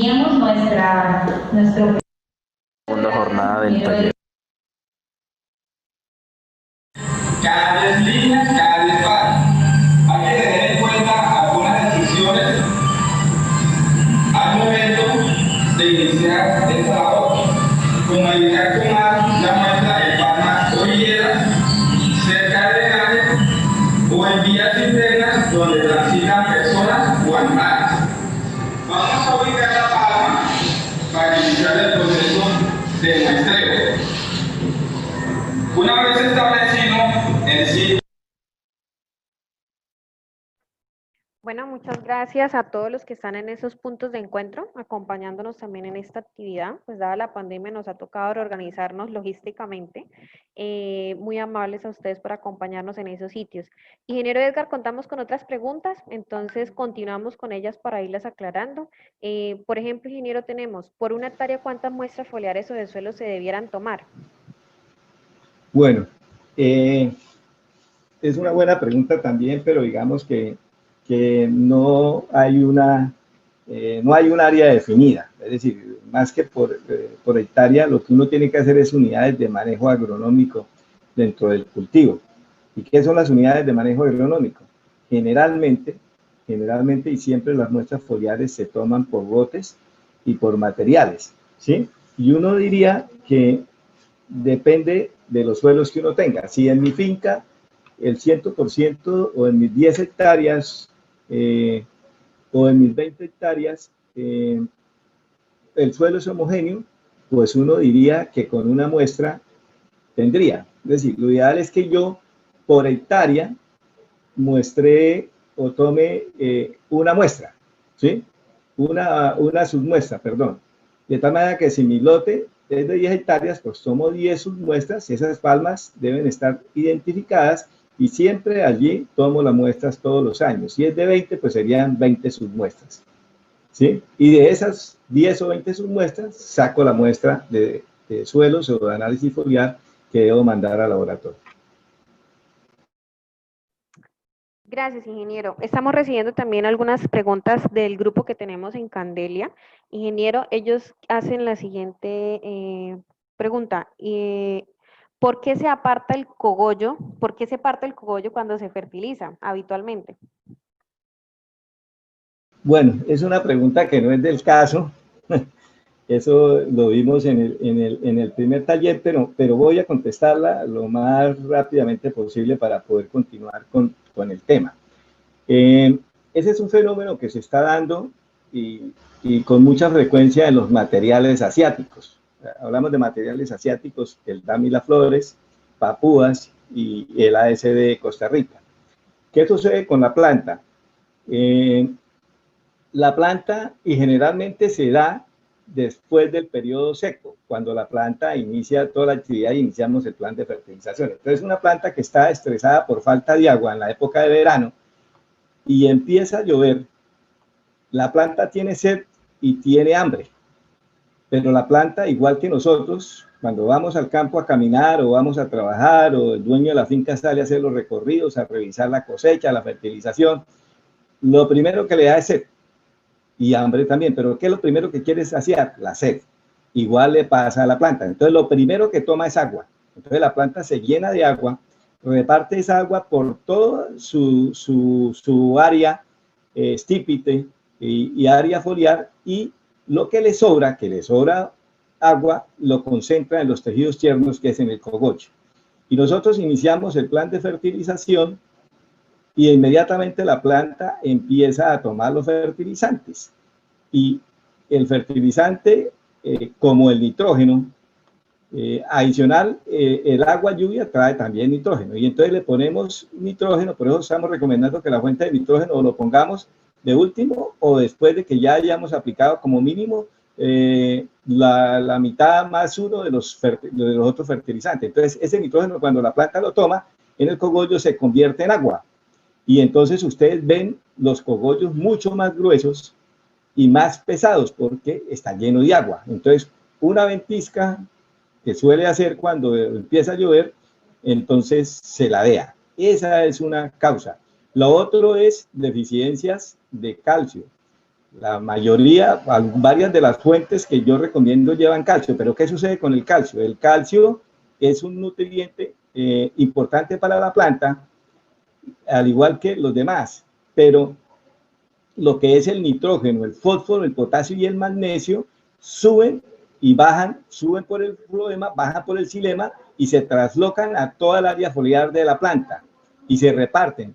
Segunda jornada del taller. Cada 10 líneas, cada 10 pares. Hay que tener en cuenta algunas restricciones al momento de iniciar esta labor, como evitar tomar la muestra en palmas orilleras, cerca de drenajes o en vías internas donde transitan personas o animales. Vamos a ubicar la palma para iniciar el proceso de muestreo. Una vez establecido el sitio. Bueno, muchas gracias a todos los que están en esos puntos de encuentro, acompañándonos también en esta actividad. Pues dada la pandemia nos ha tocado reorganizarnos logísticamente. Muy amables a ustedes por acompañarnos en esos sitios. Ingeniero Edgar, contamos con otras preguntas, entonces continuamos con ellas para irlas aclarando. Por ejemplo, ingeniero, tenemos, por una hectárea, ¿cuántas muestras foliares o de suelo se debieran tomar? Bueno, es una buena pregunta también, pero digamos que no hay no hay un área definida. Es decir, más que por hectárea, lo que uno tiene que hacer es unidades de manejo agronómico dentro del cultivo. ¿Y qué son las unidades de manejo agronómico? Generalmente y siempre las muestras foliares se toman por lotes y por materiales, ¿sí? Y uno diría que depende de los suelos que uno tenga. Si en mi finca el 100% o en mis 10 hectáreas o en mis 20 hectáreas el suelo es homogéneo, pues uno diría que con una muestra tendría. Es decir, lo ideal es que yo por hectárea muestre o tome una muestra, ¿sí? Una submuestra, perdón. De tal manera que si mi lote es de 10 hectáreas, pues tomo 10 submuestras y esas palmas deben estar identificadas y siempre allí tomo las muestras todos los años. Si es de 20, pues serían 20 submuestras, ¿sí? Y de esas 10 o 20 submuestras saco la muestra de suelos o de análisis foliar que debo mandar al laboratorio. Gracias, ingeniero. Estamos recibiendo también algunas preguntas del grupo que tenemos en Candelia. Ingeniero, ellos hacen la siguiente pregunta. ¿Por qué se aparta el cogollo? ¿Por qué se parte el cogollo cuando se fertiliza habitualmente? Bueno, es una pregunta que no es del caso. Eso lo vimos en el primer taller, pero voy a contestarla lo más rápidamente posible para poder continuar con el tema. Ese es un fenómeno que se está dando y con mucha frecuencia en los materiales asiáticos. Hablamos de materiales asiáticos, el Damilaflores, Papúas y el ASD de Costa Rica. ¿Qué sucede con la planta? La planta, y generalmente se da después del periodo seco, cuando la planta inicia toda la actividad y iniciamos el plan de fertilización. Entonces, una planta que está estresada por falta de agua en la época de verano y empieza a llover, la planta tiene sed y tiene hambre. Pero la planta, igual que nosotros, cuando vamos al campo a caminar o vamos a trabajar o el dueño de la finca sale a hacer los recorridos, a revisar la cosecha, la fertilización, lo primero que le da es sed y hambre también. Pero ¿qué es lo primero que quiere saciar? La sed. Igual le pasa a la planta. Entonces, lo primero que toma es agua. Entonces, la planta se llena de agua, reparte esa agua por toda su área estípite y área foliar, y lo que le sobra agua, lo concentra en los tejidos tiernos, que es en el cogollo. Y nosotros iniciamos el plan de fertilización y inmediatamente la planta empieza a tomar los fertilizantes. Y el fertilizante, como el nitrógeno, adicional, el agua lluvia trae también nitrógeno. Y entonces le ponemos nitrógeno, por eso estamos recomendando que la fuente de nitrógeno lo pongamos de último o después de que ya hayamos aplicado como mínimo la mitad más uno de los otros fertilizantes. Entonces, ese nitrógeno, cuando la planta lo toma, en el cogollo se convierte en agua. Y entonces ustedes ven los cogollos mucho más gruesos y más pesados porque está lleno de agua. Entonces, una ventisca que suele hacer cuando empieza a llover, entonces se ladea. Esa es una causa. Lo otro es deficiencias de calcio. La mayoría, varias de las fuentes que yo recomiendo llevan calcio, pero ¿qué sucede con el calcio? El calcio es un nutriente importante para la planta, al igual que los demás, pero lo que es el nitrógeno, el fósforo, el potasio y el magnesio suben y bajan, suben por el floema, bajan por el xilema y se traslocan a toda el área foliar de la planta y se reparten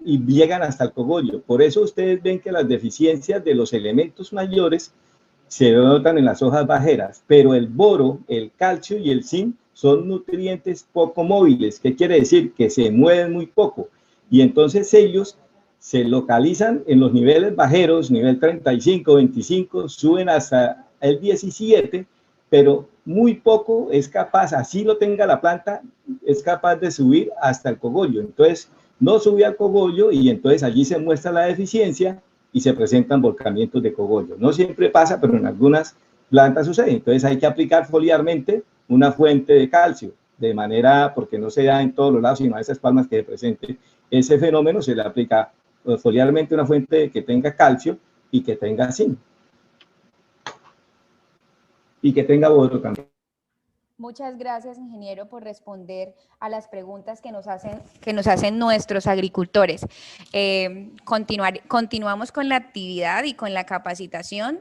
y llegan hasta el cogollo. Por eso ustedes ven que las deficiencias de los elementos mayores se notan en las hojas bajeras, pero el boro, el calcio y el zinc son nutrientes poco móviles. ¿Qué quiere decir? Que se mueven muy poco. Y entonces ellos se localizan en los niveles bajeros, nivel 35, 25, suben hasta el 17, pero muy poco es capaz, así lo tenga la planta, es capaz de subir hasta el cogollo. Entonces, no sube al cogollo y entonces allí se muestra la deficiencia y se presentan volcamientos de cogollo. No siempre pasa, pero en algunas plantas sucede. Entonces hay que aplicar foliarmente una fuente de calcio, de manera, porque no se da en todos los lados, sino a esas palmas que se presente ese fenómeno, se le aplica foliarmente una fuente que tenga calcio y que tenga zinc. Y que tenga boro también. Muchas gracias, ingeniero, por responder a las preguntas que nos hacen nuestros agricultores. Continuamos con la actividad y con la capacitación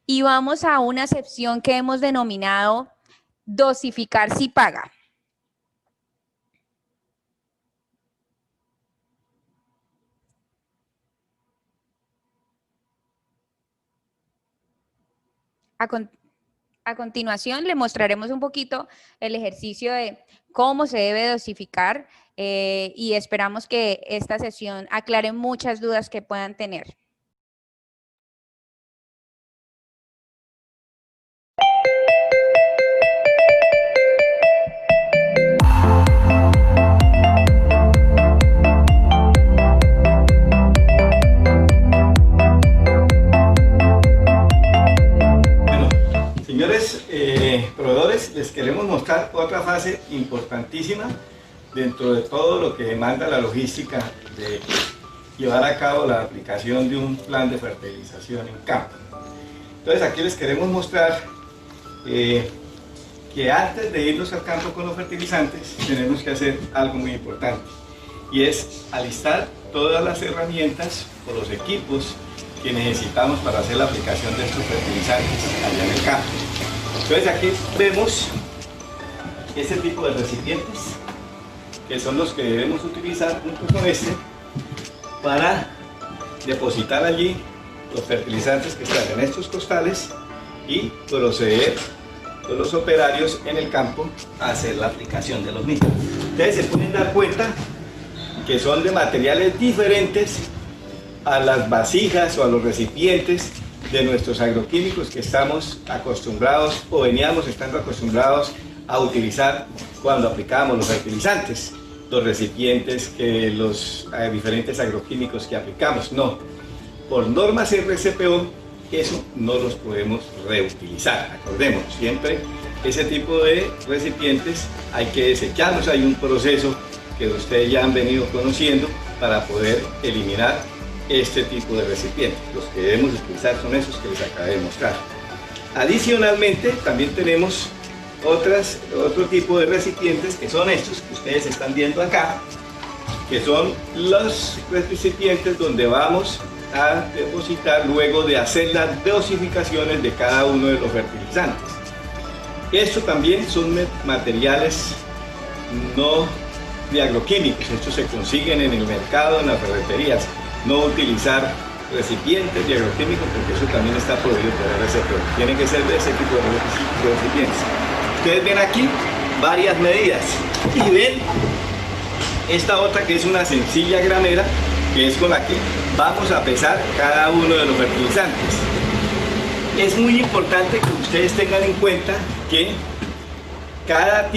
y vamos a una sección que hemos denominado Dosificar si paga. A continuación, le mostraremos un poquito el ejercicio de cómo se debe dosificar y esperamos que esta sesión aclare muchas dudas que puedan tener. Señores proveedores, les queremos mostrar otra fase importantísima dentro de todo lo que demanda la logística de llevar a cabo la aplicación de un plan de fertilización en campo. Entonces aquí les queremos mostrar que antes de irnos al campo con los fertilizantes tenemos que hacer algo muy importante y es alistar todas las herramientas o los equipos que necesitamos para hacer la aplicación de estos fertilizantes allá en el campo. Entonces aquí vemos este tipo de recipientes que son los que debemos utilizar junto con este para depositar allí los fertilizantes que están en estos costales y proceder con los operarios en el campo a hacer la aplicación de los mismos. Ustedes se pueden dar cuenta que son de materiales diferentes a las vasijas o a los recipientes de nuestros agroquímicos que estamos acostumbrados o veníamos estando acostumbrados a utilizar cuando aplicábamos los fertilizantes, los recipientes que los diferentes agroquímicos que aplicamos. No, por normas RCPO eso no los podemos reutilizar. Acordemos, siempre ese tipo de recipientes hay que desecharlos, hay un proceso que ustedes ya han venido conociendo para poder eliminar este tipo de recipientes. Los que debemos utilizar son esos que les acabé de mostrar. Adicionalmente también tenemos otro tipo de recipientes que son estos que ustedes están viendo acá, que son los recipientes donde vamos a depositar luego de hacer las dosificaciones de cada uno de los fertilizantes. Estos también son materiales no de agroquímicos, estos se consiguen en el mercado, en las ferreterías. No utilizar recipientes de agroquímicos porque eso también está prohibido por el RCPO. Tienen que ser de ese tipo de recipientes. Ustedes ven aquí varias medidas y ven esta otra que es una sencilla gramera que es con la que vamos a pesar cada uno de los fertilizantes. Es muy importante que ustedes tengan en cuenta que cada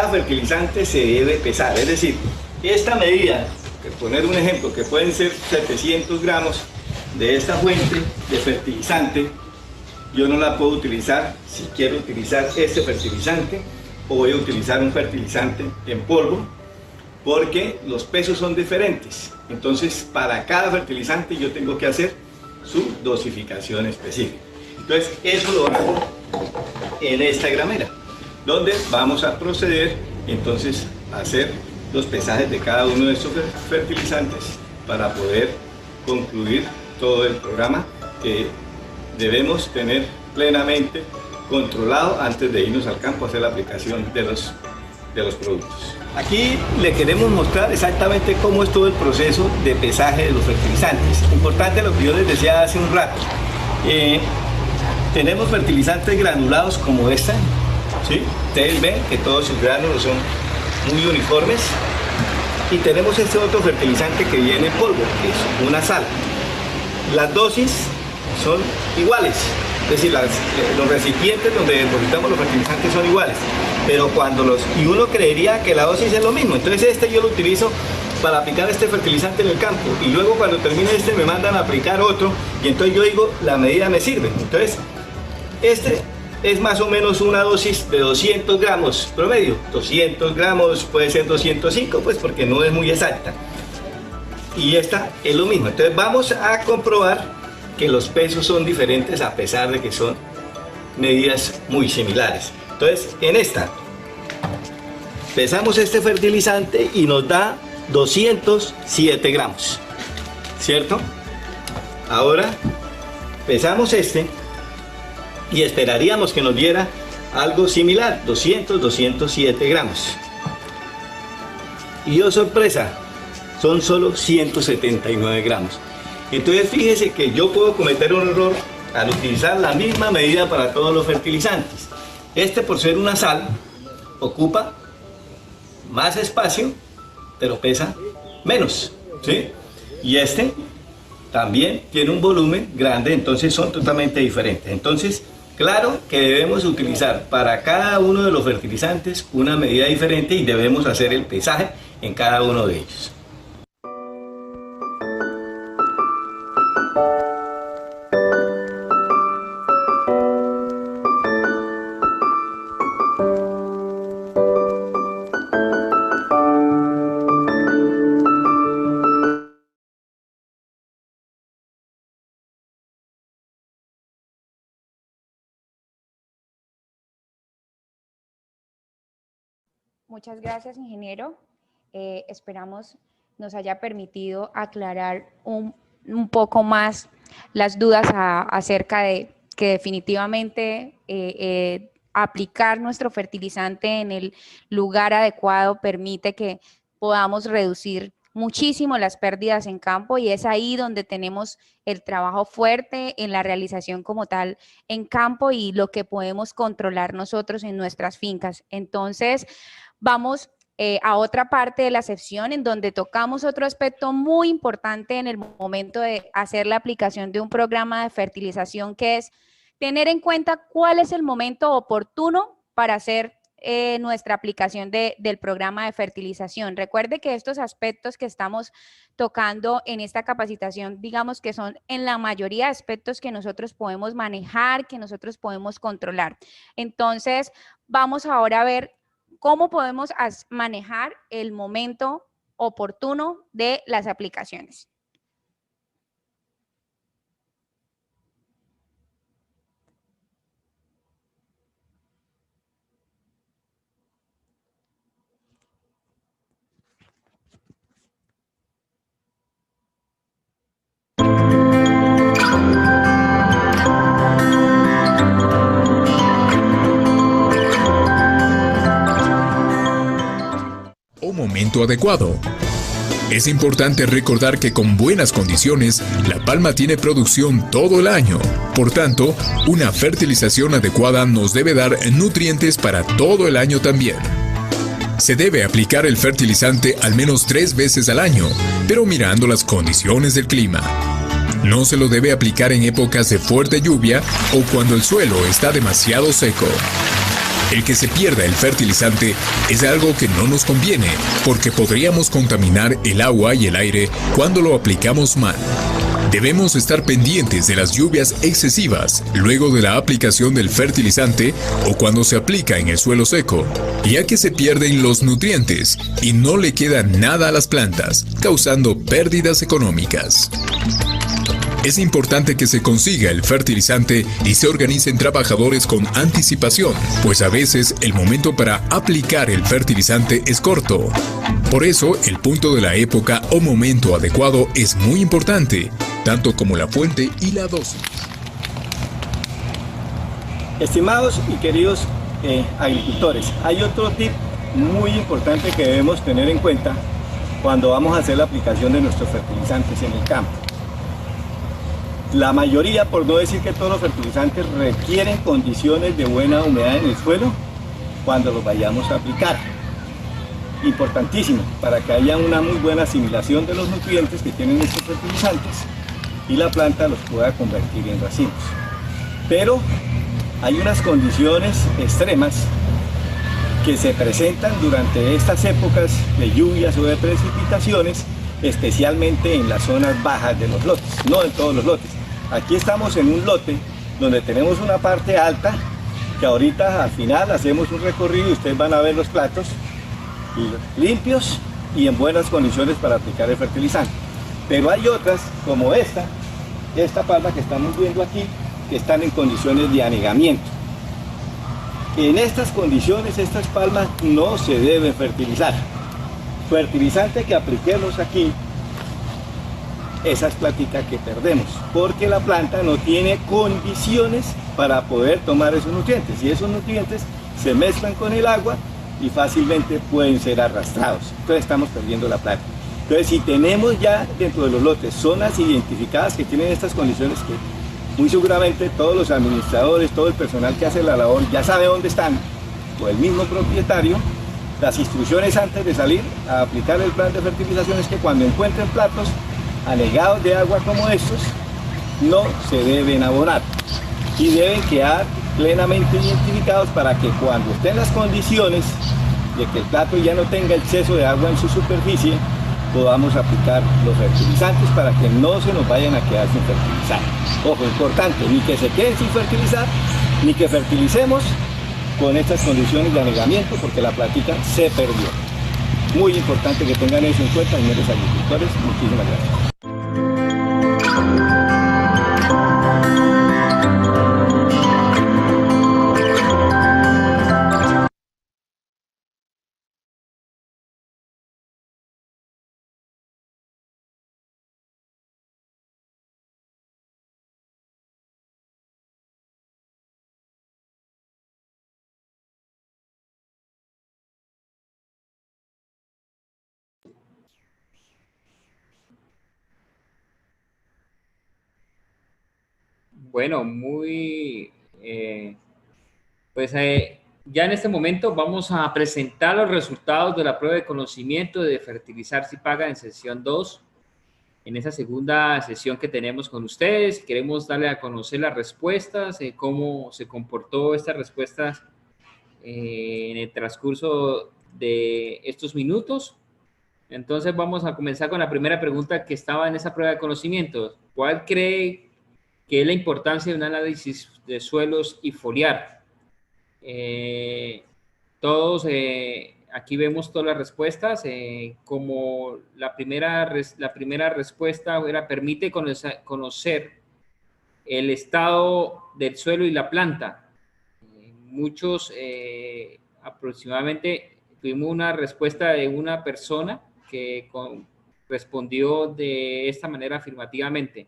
fertilizante se debe pesar, es decir, esta medida poner un ejemplo, que pueden ser 700 gramos de esta fuente de fertilizante, yo no la puedo utilizar si quiero utilizar este fertilizante o voy a utilizar un fertilizante en polvo, porque los pesos son diferentes. Entonces, para cada fertilizante yo tengo que hacer su dosificación específica. Entonces, eso lo hago en esta gramera, donde vamos a proceder entonces a hacer los pesajes de cada uno de estos fertilizantes para poder concluir todo el programa que debemos tener plenamente controlado antes de irnos al campo a hacer la aplicación de los productos. Aquí le queremos mostrar exactamente cómo es todo el proceso de pesaje de los fertilizantes. Importante lo que yo les decía hace un rato. Tenemos fertilizantes granulados como esta, ¿sí? Ustedes ven que todos sus gránulos son muy uniformes. Y tenemos este otro fertilizante que viene en polvo, que es una sal. Las dosis son iguales, es decir, los recipientes donde depositamos los fertilizantes son iguales, pero y uno creería que la dosis es lo mismo. Entonces yo lo utilizo para aplicar este fertilizante en el campo, y luego cuando termine me mandan a aplicar otro, y entonces yo digo, la medida me sirve. Entonces es más o menos una dosis de 200 gramos promedio. 200 gramos, puede ser 205, pues porque no es muy exacta. Y esta es lo mismo. Entonces vamos a comprobar que los pesos son diferentes a pesar de que son medidas muy similares. Entonces, en esta pesamos este fertilizante y nos da 207 gramos, ¿cierto? Ahora pesamos este y esperaríamos que nos diera algo similar, 207 gramos. Y oh sorpresa, son solo 179 gramos. Entonces fíjese que yo puedo cometer un error al utilizar la misma medida para todos los fertilizantes. Por ser una sal, ocupa más espacio, pero pesa menos, ¿sí? Y también tiene un volumen grande, entonces son totalmente diferentes. Entonces, claro que debemos utilizar para cada uno de los fertilizantes una medida diferente y debemos hacer el pesaje en cada uno de ellos. Muchas gracias, ingeniero. Esperamos nos haya permitido aclarar un poco más las dudas acerca de que definitivamente aplicar nuestro fertilizante en el lugar adecuado permite que podamos reducir muchísimo las pérdidas en campo, y es ahí donde tenemos el trabajo fuerte en la realización como tal en campo y lo que podemos controlar nosotros en nuestras fincas. Entonces, vamos a otra parte de la sección en donde tocamos otro aspecto muy importante en el momento de hacer la aplicación de un programa de fertilización, que es tener en cuenta cuál es el momento oportuno para hacer nuestra aplicación del programa de fertilización. Recuerde que estos aspectos que estamos tocando en esta capacitación, digamos que son en la mayoría de aspectos que nosotros podemos manejar, que nosotros podemos controlar. Entonces, vamos ahora a ver cómo podemos manejar el momento oportuno de las aplicaciones. Un momento adecuado. Es importante recordar que con buenas condiciones, la palma tiene producción todo el año. Por tanto, una fertilización adecuada nos debe dar nutrientes para todo el año también. Se debe aplicar el fertilizante al menos 3 veces al año, pero mirando las condiciones del clima. No se lo debe aplicar en épocas de fuerte lluvia o cuando el suelo está demasiado seco. El que se pierda el fertilizante es algo que no nos conviene, porque podríamos contaminar el agua y el aire cuando lo aplicamos mal. Debemos estar pendientes de las lluvias excesivas luego de la aplicación del fertilizante o cuando se aplica en el suelo seco, ya que se pierden los nutrientes y no le queda nada a las plantas, causando pérdidas económicas. Es importante que se consiga el fertilizante y se organicen trabajadores con anticipación, pues a veces el momento para aplicar el fertilizante es corto. Por eso, el punto de la época o momento adecuado es muy importante, tanto como la fuente y la dosis. Estimados y queridos agricultores, hay otro tip muy importante que debemos tener en cuenta cuando vamos a hacer la aplicación de nuestros fertilizantes en el campo. La mayoría, por no decir que todos los fertilizantes, requieren condiciones de buena humedad en el suelo cuando los vayamos a aplicar. Importantísimo para que haya una muy buena asimilación de los nutrientes que tienen estos fertilizantes y la planta los pueda convertir en racimos. Pero hay unas condiciones extremas que se presentan durante estas épocas de lluvias o de precipitaciones, especialmente en las zonas bajas de los lotes, no en todos los lotes. Aquí estamos en un lote donde tenemos una parte alta, que ahorita al final hacemos un recorrido y ustedes van a ver los platos limpios y en buenas condiciones para aplicar el fertilizante. Pero hay otras, como esta palma que estamos viendo aquí, que están en condiciones de anegamiento. En estas condiciones, estas palmas no se deben fertilizar. Fertilizante que apliquemos aquí, esas plantitas que perdemos, porque la planta no tiene condiciones para poder tomar esos nutrientes, y esos nutrientes se mezclan con el agua y fácilmente pueden ser arrastrados. Entonces estamos perdiendo la planta. Entonces, si tenemos ya dentro de los lotes zonas identificadas que tienen estas condiciones, que muy seguramente todos los administradores, todo el personal que hace la labor ya sabe dónde están, o el mismo propietario, las instrucciones antes de salir a aplicar el plan de fertilización es que cuando encuentren platos anegados de agua como estos, no se deben abonar y deben quedar plenamente identificados para que cuando estén las condiciones de que el plato ya no tenga exceso de agua en su superficie, podamos aplicar los fertilizantes para que no se nos vayan a quedar sin fertilizar. Ojo, importante, ni que se queden sin fertilizar, ni que fertilicemos con estas condiciones de anegamiento, porque la plantica se perdió. Muy importante que tengan eso en cuenta, señores agricultores. Muchísimas gracias. Bueno, ya en este momento vamos a presentar los resultados de la prueba de conocimiento de Fertilizar Si Paga en sesión 2. En esa segunda sesión que tenemos con ustedes, queremos darle a conocer las respuestas, cómo se comportó estas respuestas en el transcurso de estos minutos. Entonces vamos a comenzar con la primera pregunta que estaba en esa prueba de conocimiento. ¿Cuál cree que es la importancia de un análisis de suelos y foliar? Aquí vemos todas las respuestas. Como la primera respuesta era: permite conocer el estado del suelo y la planta. Muchos, aproximadamente, tuvimos una respuesta de una persona que respondió de esta manera afirmativamente.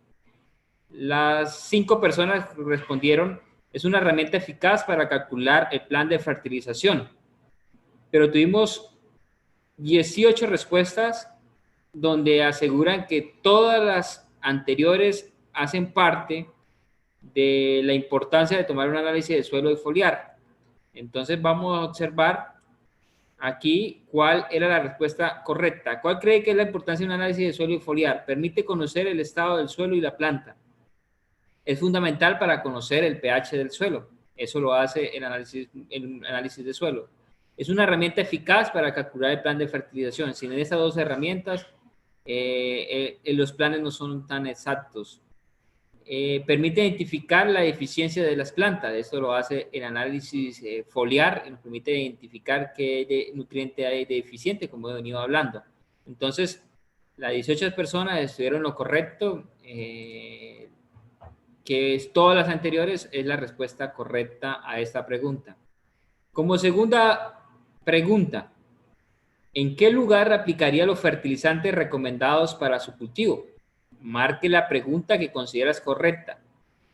Las 5 personas respondieron: es una herramienta eficaz para calcular el plan de fertilización. Pero tuvimos 18 respuestas donde aseguran que todas las anteriores hacen parte de la importancia de tomar un análisis de suelo y foliar. Entonces vamos a observar aquí cuál era la respuesta correcta. ¿Cuál cree que es la importancia de un análisis de suelo y foliar? Permite conocer el estado del suelo y la planta. Es fundamental para conocer el pH del suelo. Eso lo hace el análisis de suelo. Es una herramienta eficaz para calcular el plan de fertilización. Sin estas dos herramientas, los planes no son tan exactos. Permite identificar la eficiencia de las plantas. Esto lo hace el análisis foliar, nos permite identificar qué nutriente hay deficiente, como he venido hablando. Entonces, las 18 personas estuvieron lo correcto, que es todas las anteriores, es la respuesta correcta a esta pregunta. Como segunda pregunta, ¿en qué lugar aplicaría los fertilizantes recomendados para su cultivo? Marque la pregunta que consideras correcta,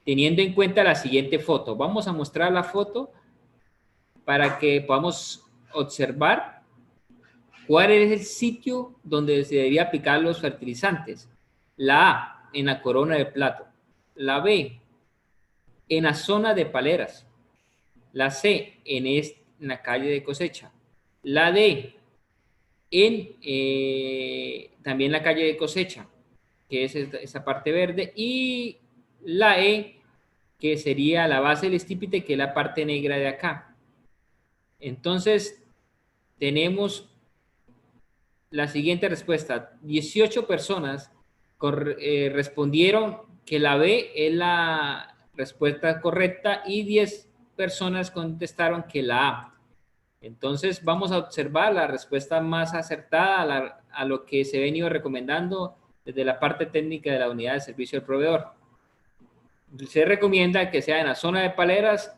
teniendo en cuenta la siguiente foto. Vamos a mostrar la foto para que podamos observar cuál es el sitio donde se debería aplicar los fertilizantes. La A, en la corona del plato. La B, en la zona de paleras. La C, en la calle de cosecha. La D, también la calle de cosecha, que es esa parte verde, y la E, que sería la base del estípite, que es la parte negra de acá. Entonces, tenemos la siguiente respuesta. 18 personas respondieron que la B es la respuesta correcta y 10 personas contestaron que la A. Entonces, vamos a observar la respuesta más acertada a lo que se ha venido recomendando desde la parte técnica de la unidad de servicio del proveedor. Se recomienda que sea en la zona de paleras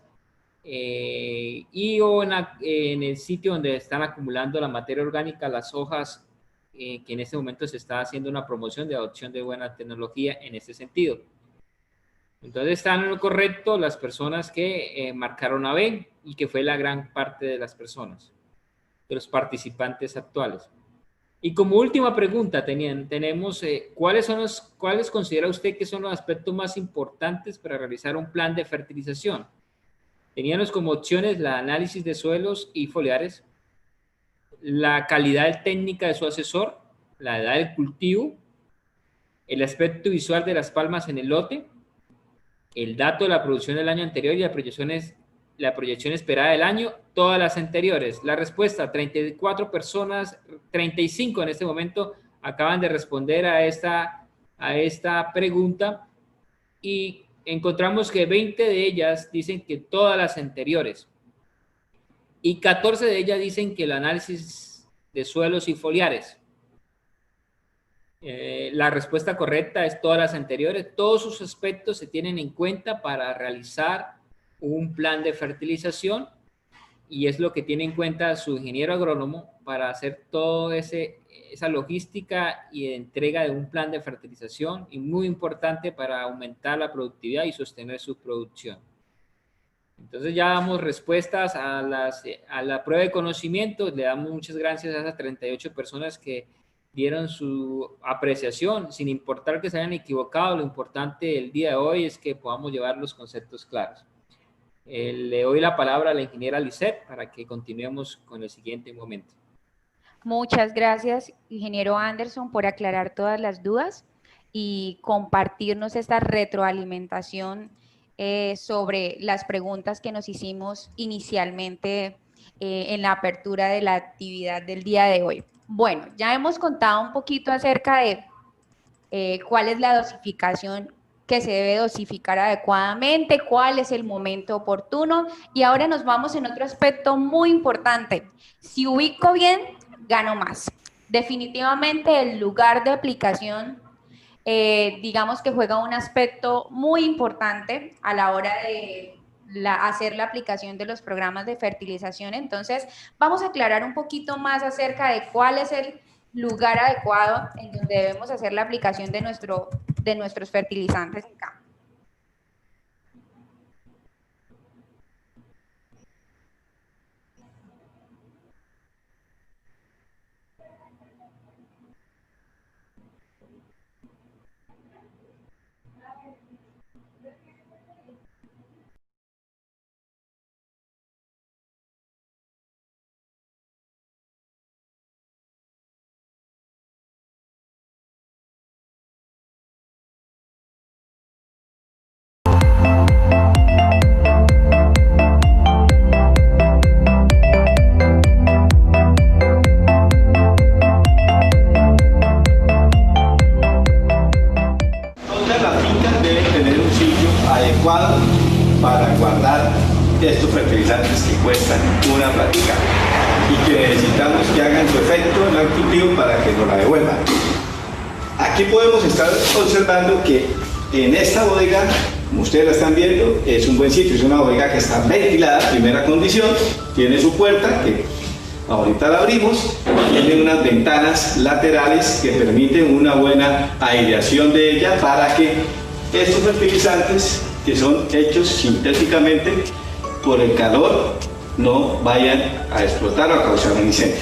o en el sitio donde están acumulando la materia orgánica, las hojas, que en este momento se está haciendo una promoción de adopción de buena tecnología en este sentido. Entonces están en lo correcto las personas que marcaron a B y que fue la gran parte de las personas, de los participantes actuales. Y como última pregunta tenemos, ¿cuáles considera usted que son los aspectos más importantes para realizar un plan de fertilización? Teníamos como opciones la análisis de suelos y foliares, la calidad técnica de su asesor, la edad del cultivo, el aspecto visual de las palmas en el lote, el dato de la producción del año anterior y la proyección esperada del año, todas las anteriores. La respuesta, 34 personas, 35 en este momento, acaban de responder a esta pregunta y encontramos que 20 de ellas dicen que todas las anteriores y 14 de ellas dicen que el análisis de suelos y foliares. La respuesta correcta es todas las anteriores. Todos sus aspectos se tienen en cuenta para realizar un plan de fertilización y es lo que tiene en cuenta su ingeniero agrónomo para hacer toda esa logística y entrega de un plan de fertilización, y muy importante para aumentar la productividad y sostener su producción. Entonces ya damos respuestas a la prueba de conocimiento. Le damos muchas gracias a esas 38 personas que dieron su apreciación, sin importar que se hayan equivocado. Lo importante del día de hoy es que podamos llevar los conceptos claros. Le doy la palabra a la ingeniera Lisette para que continuemos con el siguiente momento. Muchas gracias, ingeniero Anderson, por aclarar todas las dudas y compartirnos esta retroalimentación sobre las preguntas que nos hicimos inicialmente en la apertura de la actividad del día de hoy. Bueno, ya hemos contado un poquito acerca de cuál es la dosificación que se debe dosificar adecuadamente, cuál es el momento oportuno, y ahora nos vamos en otro aspecto muy importante. Si ubico bien, gano más. Definitivamente el lugar de aplicación, digamos que juega un aspecto muy importante a la hora de hacer la aplicación de los programas de fertilización. Entonces, vamos a aclarar un poquito más acerca de cuál es el lugar adecuado en donde debemos hacer la aplicación de nuestros fertilizantes en campo. estos fertilizantes que cuestan una platica y que necesitamos que hagan su efecto en el cultivo para que nos la devuelvan. Aquí podemos estar observando que en esta bodega, como ustedes la están viendo, es un buen sitio, es una bodega que está ventilada, primera condición, tiene su puerta, que ahorita la abrimos, tiene unas ventanas laterales que permiten una buena aireación de ella para que estos fertilizantes, que son hechos sintéticamente por el calor, no vayan a explotar o a causar un incendio.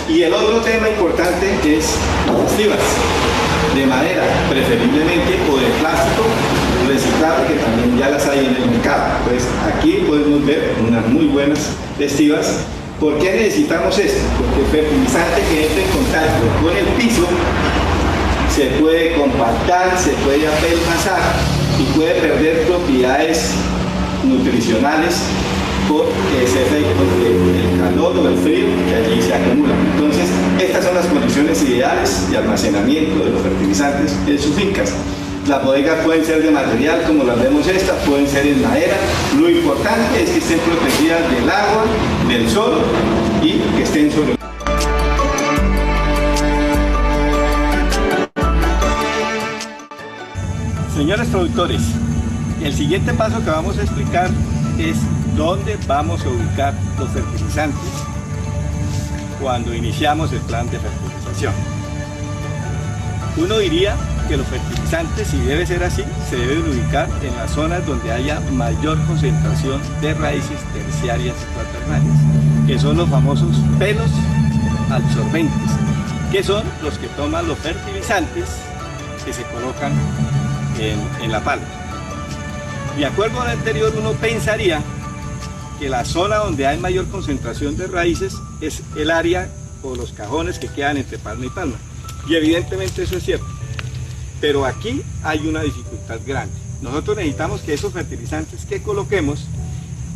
Y el otro tema importante es las estivas de madera, preferiblemente, o de plástico reciclable, que también ya las hay en el mercado. Pues aquí podemos ver unas muy buenas estivas. ¿Por qué necesitamos esto? Porque el fertilizante que entra en contacto con el piso se puede compactar, se puede apelmazar y puede perder propiedades nutricionales por ese efecto del calor o el frío que allí se acumula. Entonces, estas son las condiciones ideales de almacenamiento de los fertilizantes en sus fincas. Las bodegas pueden ser de material como las vemos estas, pueden ser en madera. Lo importante es que estén protegidas del agua, del sol y que estén sobre. Señores productores, el siguiente paso que vamos a explicar es dónde vamos a ubicar los fertilizantes cuando iniciamos el plan de fertilización. Uno diría que los fertilizantes, si debe ser así, se deben ubicar en las zonas donde haya mayor concentración de raíces terciarias y cuaternarias, que son los famosos pelos absorbentes, que son los que toman los fertilizantes que se colocan en la palma. De acuerdo al anterior, uno pensaría que la zona donde hay mayor concentración de raíces es el área o los cajones que quedan entre palma y palma, y evidentemente eso es cierto. Pero aquí hay una dificultad grande. Nosotros necesitamos que esos fertilizantes que coloquemos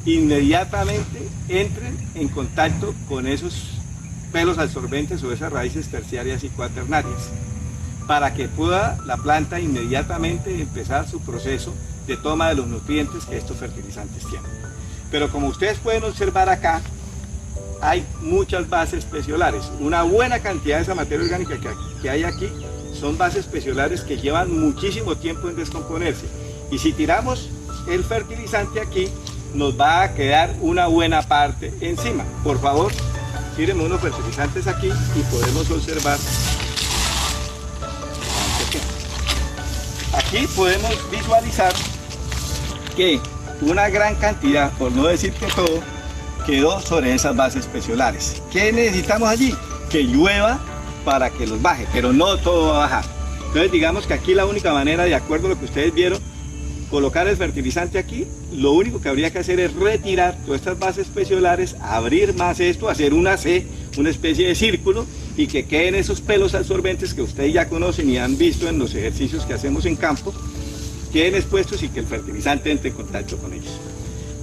inmediatamente entren en contacto con esos pelos absorbentes o esas raíces terciarias y cuaternarias, para que pueda la planta inmediatamente empezar su proceso de toma de los nutrientes que estos fertilizantes tienen. Pero como ustedes pueden observar acá, hay muchas bases peciolares. Una buena cantidad de esa materia orgánica que hay aquí son bases peciolares que llevan muchísimo tiempo en descomponerse. Y si tiramos el fertilizante aquí, nos va a quedar una buena parte encima. Por favor, tírenme unos fertilizantes aquí y podemos observar. Aquí podemos visualizar que una gran cantidad, por no decir que todo, quedó sobre esas bases peciolares. ¿Qué necesitamos allí? Que llueva para que los baje, pero no todo va a bajar. Entonces digamos que aquí la única manera, de acuerdo a lo que ustedes vieron, colocar el fertilizante aquí, lo único que habría que hacer es retirar todas estas bases peciolares, abrir más esto, hacer una C, una especie de círculo, y que queden esos pelos absorbentes que ustedes ya conocen y han visto en los ejercicios que hacemos en campo, queden expuestos y que el fertilizante entre en contacto con ellos.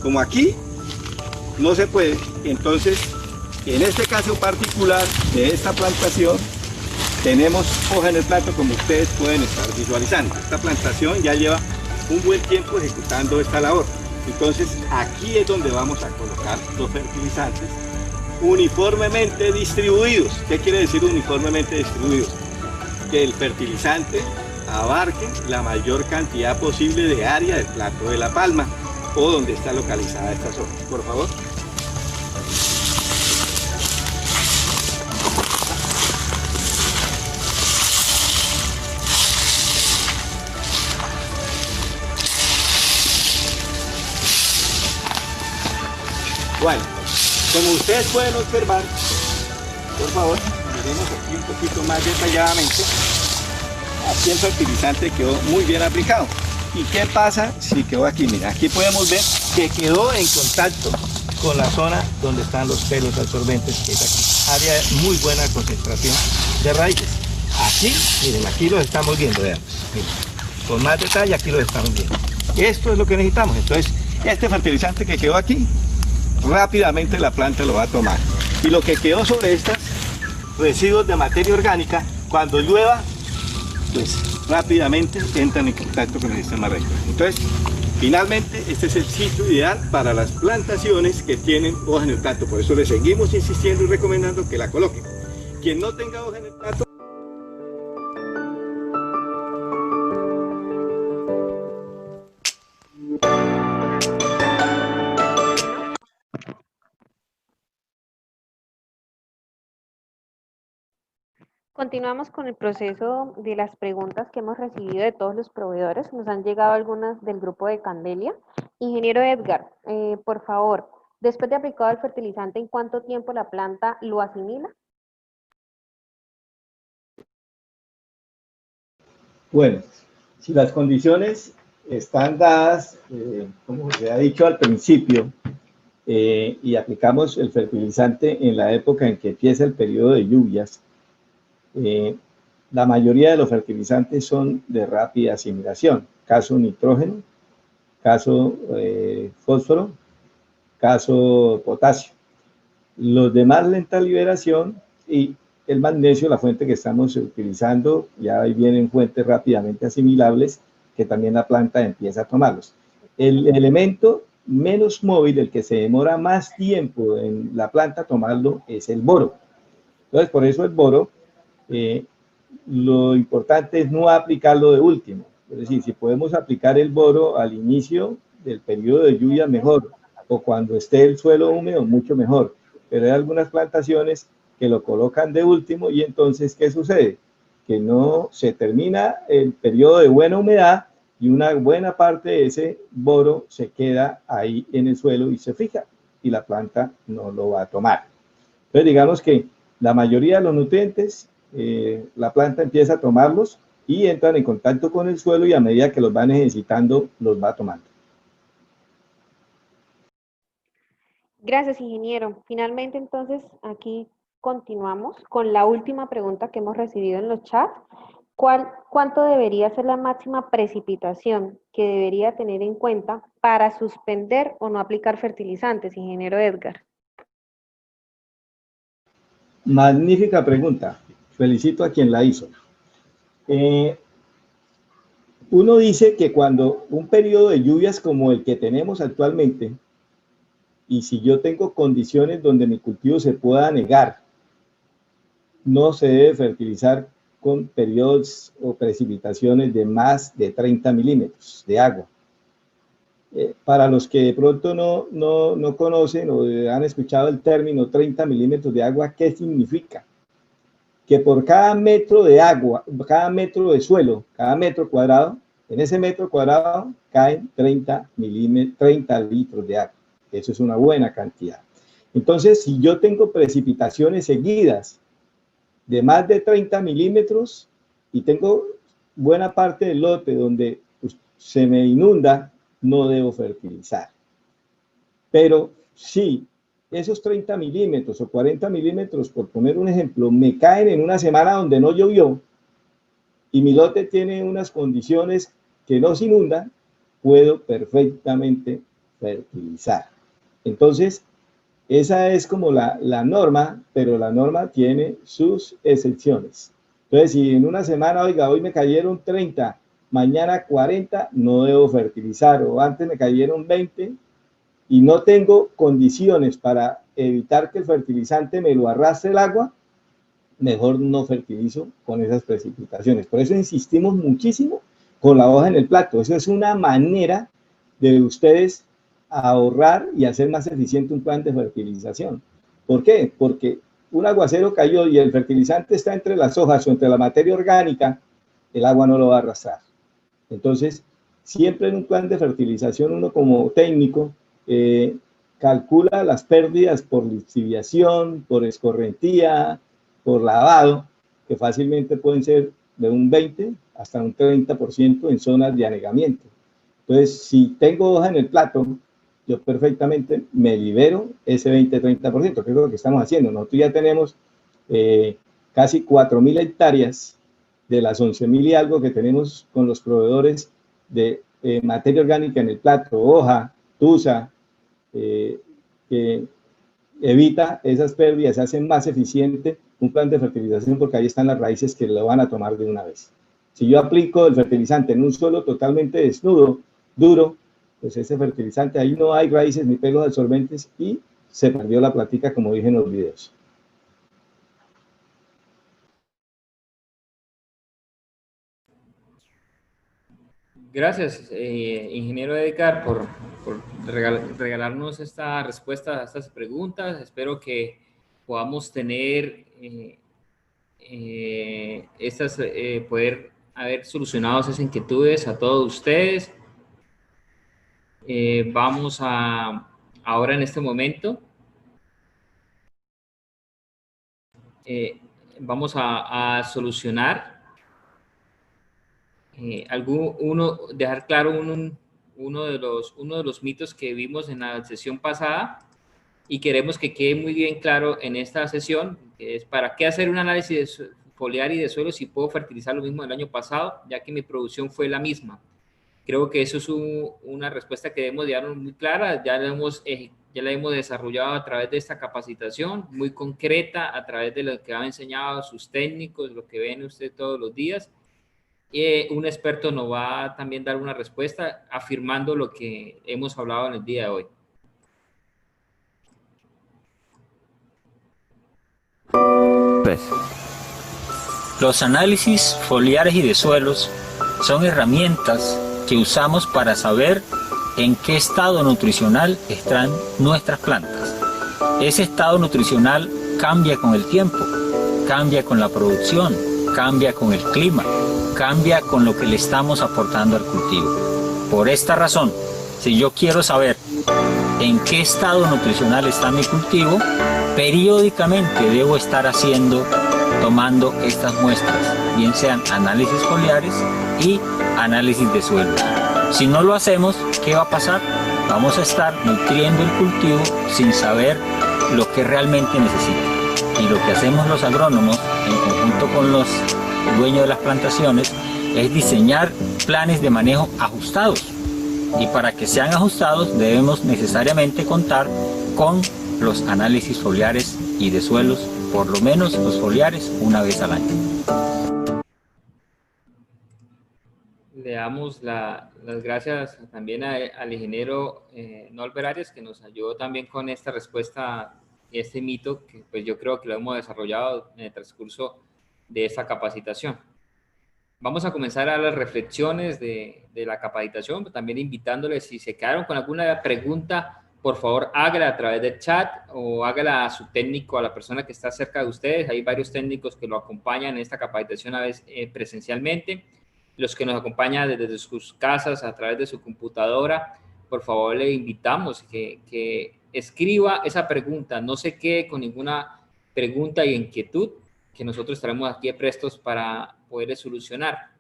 Como aquí no se puede, entonces en este caso particular de esta plantación tenemos hoja en el plato, como ustedes pueden estar visualizando. Esta plantación ya lleva un buen tiempo ejecutando esta labor. Entonces aquí es donde vamos a colocar los fertilizantes uniformemente distribuidos. ¿Qué quiere decir uniformemente distribuidos? Que el fertilizante abarque la mayor cantidad posible de área del plato de la palma o donde está localizada esta zona. Por favor. Bueno, como ustedes pueden observar, por favor, miremos aquí un poquito más detalladamente. Aquí el fertilizante quedó muy bien aplicado. ¿Y qué pasa si quedó aquí? Mira, aquí podemos ver que quedó en contacto con la zona donde están los pelos absorbentes, que es aquí. Área de muy buena concentración de raíces. Aquí, miren, aquí los estamos viendo, veamos. Miren, con más detalle aquí los estamos viendo. Esto es lo que necesitamos. Entonces, este fertilizante que quedó aquí, rápidamente la planta lo va a tomar. Y lo que quedó sobre estos residuos de materia orgánica, cuando llueva, pues rápidamente entran en contacto con el sistema radicular. Entonces, Finalmente, este es el sitio ideal para las plantaciones que tienen hoja en el plato. Por eso le seguimos insistiendo y recomendando que la coloquen. Quien no tenga hoja en el plato, Continuamos con el proceso de las preguntas que hemos recibido de todos los proveedores. Nos han llegado algunas del grupo de Candelia. Ingeniero Edgar, por favor, después de aplicado el fertilizante, ¿en cuánto tiempo la planta lo asimila? Bueno, si las condiciones están dadas, como se ha dicho al principio, y aplicamos el fertilizante en la época en que empieza el periodo de lluvias, la mayoría de los fertilizantes son de rápida asimilación, caso nitrógeno, caso fósforo, caso potasio. Los de más lenta liberación y el magnesio, la fuente que estamos utilizando, ya ahí vienen fuentes rápidamente asimilables que también la planta empieza a tomarlos. El elemento menos móvil, el que se demora más tiempo en la planta tomarlo, es el boro. Entonces, por eso el boro, lo importante es no aplicarlo de último. Es decir, si podemos aplicar el boro al inicio del periodo de lluvia, mejor, o cuando esté el suelo húmedo, mucho mejor. Pero hay algunas plantaciones que lo colocan de último y entonces, ¿qué sucede? Que no se termina el periodo de buena humedad y una buena parte de ese boro se queda ahí en el suelo y se fija y la planta no lo va a tomar. Entonces, digamos que la mayoría de los nutrientes, la planta empieza a tomarlos y entran en contacto con el suelo y a medida que los va necesitando, los va tomando. Gracias, ingeniero. Finalmente, entonces, aquí continuamos con la última pregunta que hemos recibido en los chats. ¿Cuánto debería ser la máxima precipitación que debería tener en cuenta para suspender o no aplicar fertilizantes, ingeniero Edgar? Magnífica pregunta. Felicito a quien la hizo. Uno dice que cuando un periodo de lluvias como el que tenemos actualmente, y si yo tengo condiciones donde mi cultivo se pueda negar, no se debe fertilizar con periodos o precipitaciones de más de 30 milímetros de agua. Para los que de pronto no conocen o han escuchado el término 30 milímetros de agua, ¿qué significa? Que por cada metro de agua, cada metro de suelo, cada metro cuadrado, en ese metro cuadrado caen 30 litros de agua. Eso es una buena cantidad. Entonces, si yo tengo precipitaciones seguidas de más de 30 milímetros y tengo buena parte del lote donde se me inunda, no debo fertilizar. Pero si esos 30 milímetros o 40 milímetros, por poner un ejemplo, me caen en una semana donde no llovió y mi lote tiene unas condiciones que no se inundan, puedo perfectamente fertilizar. Entonces, esa es como la norma, pero la norma tiene sus excepciones. Entonces, si en una semana, oiga, hoy me cayeron 30, mañana 40, no debo fertilizar, o antes me cayeron 20, y no tengo condiciones para evitar que el fertilizante me lo arrastre el agua, mejor no fertilizo con esas precipitaciones. Por eso insistimos muchísimo con la hoja en el plato. Eso es una manera de ustedes ahorrar y hacer más eficiente un plan de fertilización. ¿Por qué? Porque un aguacero cayó y el fertilizante está entre las hojas o entre la materia orgánica, el agua no lo va a arrastrar. Entonces, siempre en un plan de fertilización, uno como técnico calcula las pérdidas por lixiviación, por escorrentía, por lavado, que fácilmente pueden ser de un 20 hasta un 30% en zonas de anegamiento. Entonces, si tengo hoja en el plato, yo perfectamente me libero ese 20-30%, que es lo que estamos haciendo. Nosotros ya tenemos casi 4.000 hectáreas de las 11.000 y algo que tenemos con los proveedores de materia orgánica en el plato, hoja, tusa, que evita esas pérdidas, hace más eficiente un plan de fertilización porque ahí están las raíces que lo van a tomar de una vez. Si yo aplico el fertilizante en un suelo totalmente desnudo, duro, pues ese fertilizante, ahí no hay raíces ni pelos absorbentes y se perdió la plantica, como dije en los videos. Gracias, ingeniero Edgar, por regalarnos esta respuesta a estas preguntas. Espero que podamos tener poder haber solucionado esas inquietudes a todos ustedes. Vamos ahora en este momento. Vamos a solucionar dejar claro uno de los mitos que vimos en la sesión pasada y queremos que quede muy bien claro en esta sesión, que es para qué hacer un análisis foliar y de suelo si puedo fertilizar lo mismo del año pasado, ya que mi producción fue la misma. Creo que eso es una respuesta que debemos dar muy clara, ya la hemos desarrollado a través de esta capacitación, muy concreta, a través de lo que han enseñado sus técnicos, lo que ven usted todos los días. Un experto nos va a también dar una respuesta afirmando lo que hemos hablado en el día de hoy. Los análisis foliares y de suelos son herramientas que usamos para saber en qué estado nutricional están nuestras plantas. Ese estado nutricional cambia con el tiempo, cambia con la producción, cambia con el clima, cambia con lo que le estamos aportando al cultivo. Por esta razón, si yo quiero saber en qué estado nutricional está mi cultivo, periódicamente debo estar tomando estas muestras, bien sean análisis foliares y análisis de suelo. Si no lo hacemos, ¿qué va a pasar? Vamos a estar nutriendo el cultivo sin saber lo que realmente necesita. Y lo que hacemos los agrónomos, en conjunto con los dueños de las plantaciones, es diseñar planes de manejo ajustados. Y para que sean ajustados debemos necesariamente contar con los análisis foliares y de suelos, por lo menos los foliares, una vez al año. Le damos las gracias también al ingeniero Norbert Arias, que nos ayudó también con esta respuesta y este mito, que pues yo creo que lo hemos desarrollado en el transcurso de esta capacitación. Vamos a comenzar a las reflexiones de la capacitación, también invitándoles, si se quedaron con alguna pregunta, por favor hágala a través del chat o hágala a su técnico, a la persona que está cerca de ustedes. Hay varios técnicos que lo acompañan en esta capacitación a veces presencialmente. Los que nos acompañan desde sus casas a través de su computadora, por favor le invitamos que escriba esa pregunta, no se quede con ninguna pregunta y inquietud, que nosotros estaremos aquí prestos para poder solucionar.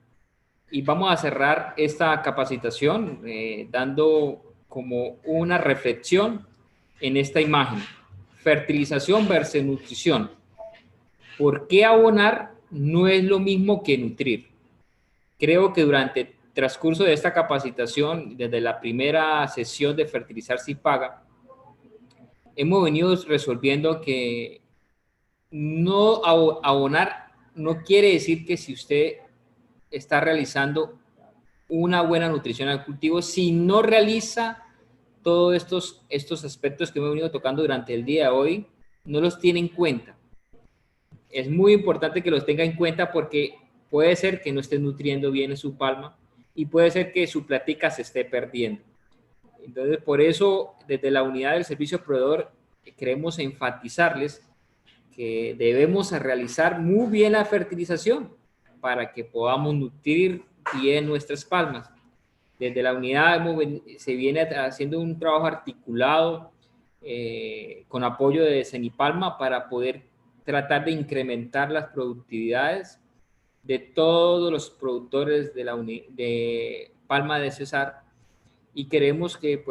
Y vamos a cerrar esta capacitación dando como una reflexión en esta imagen. Fertilización versus nutrición. ¿Por qué abonar no es lo mismo que nutrir? Creo que durante el transcurso de esta capacitación, desde la primera sesión de Fertilizar Si Paga, hemos venido resolviendo que no abonar no quiere decir que si usted está realizando una buena nutrición al cultivo, si no realiza todos estos aspectos que hemos venido tocando durante el día de hoy, no los tiene en cuenta. Es muy importante que los tenga en cuenta porque puede ser que no esté nutriendo bien en su palma y puede ser que su platica se esté perdiendo. Entonces, por eso, desde la unidad del servicio proveedor, queremos enfatizarles que debemos realizar muy bien la fertilización para que podamos nutrir bien nuestras palmas. Desde la unidad se viene haciendo un trabajo articulado con apoyo de Cenipalma para poder tratar de incrementar las productividades de todos los productores de palma de Cesar, y queremos que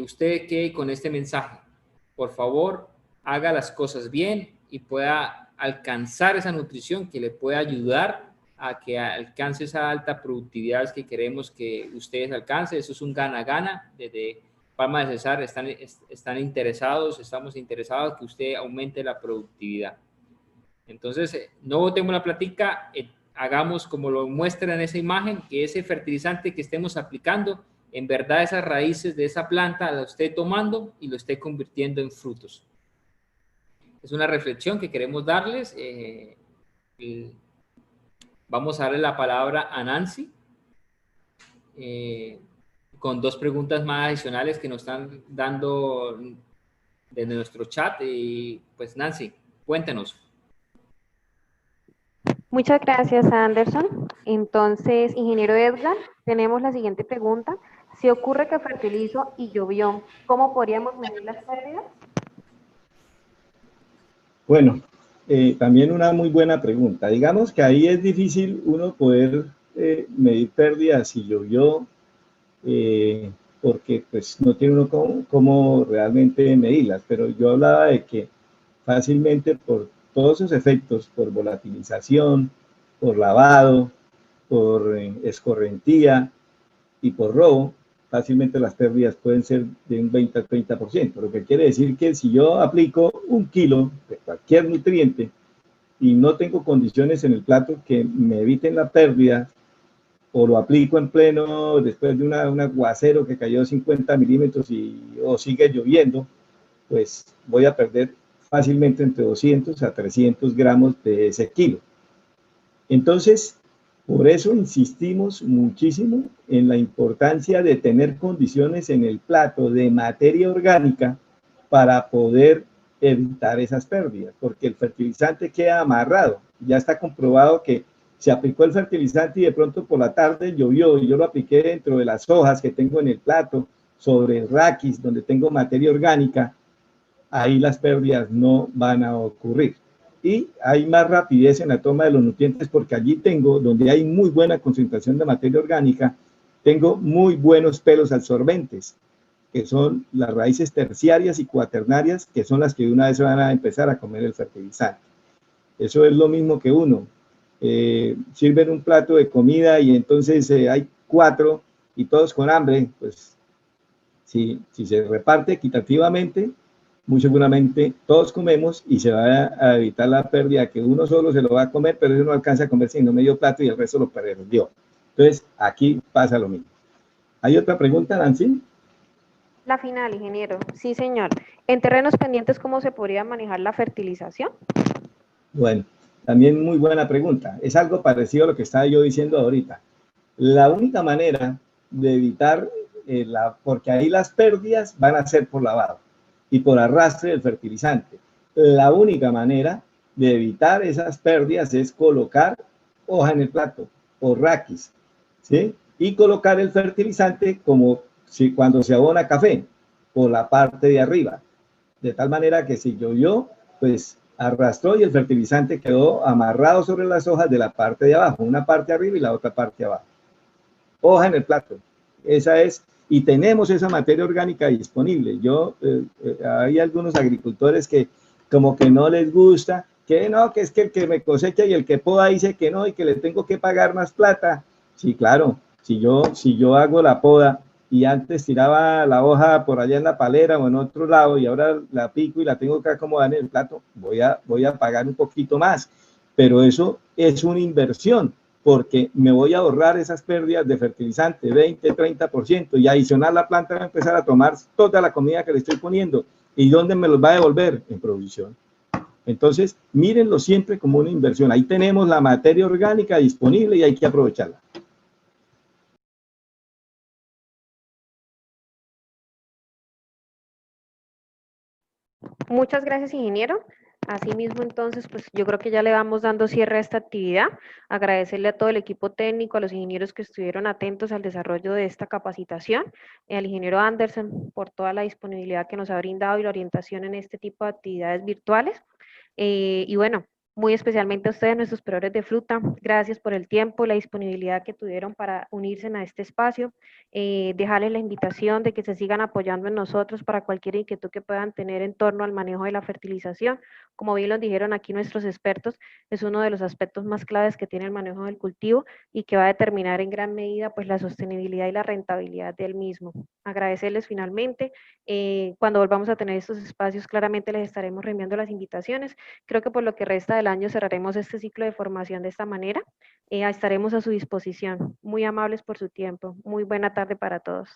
usted quede con este mensaje. Por favor, haga las cosas bien y pueda alcanzar esa nutrición que le pueda ayudar a que alcance esa alta productividad que queremos que ustedes alcancen. Eso es un gana-gana. Desde Palma de Cesar están interesados, estamos interesados que usted aumente la productividad. Entonces, no botemos la plática, hagamos como lo muestra en esa imagen, que ese fertilizante que estemos aplicando en verdad esas raíces de esa planta la esté tomando y lo esté convirtiendo en frutos. Es una reflexión que queremos darles. Vamos a darle la palabra a Nancy con 2 preguntas más adicionales que nos están dando desde nuestro chat. Y pues Nancy, cuéntenos. Muchas gracias, Anderson. Entonces, ingeniero Edgar, tenemos la siguiente pregunta. Si ocurre que fertilizo y llovió, ¿cómo podríamos medir las pérdidas? Bueno, también una muy buena pregunta. Digamos que ahí es difícil uno poder medir pérdidas si llovió, porque pues no tiene uno cómo realmente medirlas, pero yo hablaba de que fácilmente por todos esos efectos, por volatilización, por lavado, por escorrentía y por robo, fácilmente las pérdidas pueden ser de un 20 al 30%, lo que quiere decir que si yo aplico 1 kilo de cualquier nutriente y no tengo condiciones en el plato que me eviten la pérdida, o lo aplico en pleno después de un aguacero que cayó 50 milímetros o sigue lloviendo, pues voy a perder fácilmente entre 200 a 300 gramos de ese kilo. Entonces, por eso insistimos muchísimo en la importancia de tener condiciones en el plato de materia orgánica para poder evitar esas pérdidas, porque el fertilizante queda amarrado. Ya está comprobado que se aplicó el fertilizante y de pronto por la tarde llovió y yo lo apliqué dentro de las hojas que tengo en el plato, sobre el raquis, donde tengo materia orgánica, ahí las pérdidas no van a ocurrir. Y hay más rapidez en la toma de los nutrientes porque allí tengo, donde hay muy buena concentración de materia orgánica, tengo muy buenos pelos absorbentes, que son las raíces terciarias y cuaternarias, que son las que de una vez van a empezar a comer el fertilizante. Eso es lo mismo que uno. Sirven un plato de comida y entonces hay 4 y todos con hambre, pues si se reparte equitativamente, muy seguramente todos comemos y se va a evitar la pérdida, que uno solo se lo va a comer, pero eso no alcanza a comer sino medio plato y el resto lo perdió. Entonces, aquí pasa lo mismo. ¿Hay otra pregunta, Nancy? La final, ingeniero. Sí, señor. En terrenos pendientes, ¿cómo se podría manejar la fertilización? Bueno, también muy buena pregunta. Es algo parecido a lo que estaba yo diciendo ahorita. La única manera de evitar, porque ahí las pérdidas van a ser por lavado y por arrastre del fertilizante. La única manera de evitar esas pérdidas es colocar hoja en el plato o raquis, ¿sí? Y colocar el fertilizante como cuando se abona café, por la parte de arriba, de tal manera que si llovió, pues arrastró y el fertilizante quedó amarrado sobre las hojas de la parte de abajo, una parte arriba y la otra parte abajo. Hoja en el plato, esa es. Y tenemos esa materia orgánica disponible. Hay algunos agricultores que como que no les gusta, que no, que es que el que me cosecha y el que poda dice que no y que le tengo que pagar más plata. Sí, claro, si yo hago la poda y antes tiraba la hoja por allá en la palera o en otro lado y ahora la pico y la tengo que acomodar en el plato, voy a pagar un poquito más. Pero eso es una inversión, porque me voy a ahorrar esas pérdidas de fertilizante, 20, 30%, y adicional la planta va a empezar a tomar toda la comida que le estoy poniendo. ¿Y dónde me los va a devolver? En producción. Entonces, mírenlo siempre como una inversión. Ahí tenemos la materia orgánica disponible y hay que aprovecharla. Muchas gracias, ingeniero. Asimismo, entonces, pues yo creo que ya le vamos dando cierre a esta actividad. Agradecerle a todo el equipo técnico, a los ingenieros que estuvieron atentos al desarrollo de esta capacitación, al ingeniero Anderson por toda la disponibilidad que nos ha brindado y la orientación en este tipo de actividades virtuales. Y bueno, muy especialmente a ustedes, nuestros proveedores de fruta, gracias por el tiempo y la disponibilidad que tuvieron para unirse a este espacio. Dejarles la invitación de que se sigan apoyando en nosotros para cualquier inquietud que puedan tener en torno al manejo de la fertilización. Como bien lo dijeron aquí nuestros expertos, es uno de los aspectos más claves que tiene el manejo del cultivo y que va a determinar en gran medida pues la sostenibilidad y la rentabilidad del mismo. Agradecerles finalmente. Cuando volvamos a tener estos espacios, claramente les estaremos reenviando las invitaciones. Creo que por lo que resta de al año cerraremos este ciclo de formación de esta manera. Estaremos a su disposición. Muy amables por su tiempo. Muy buena tarde para todos.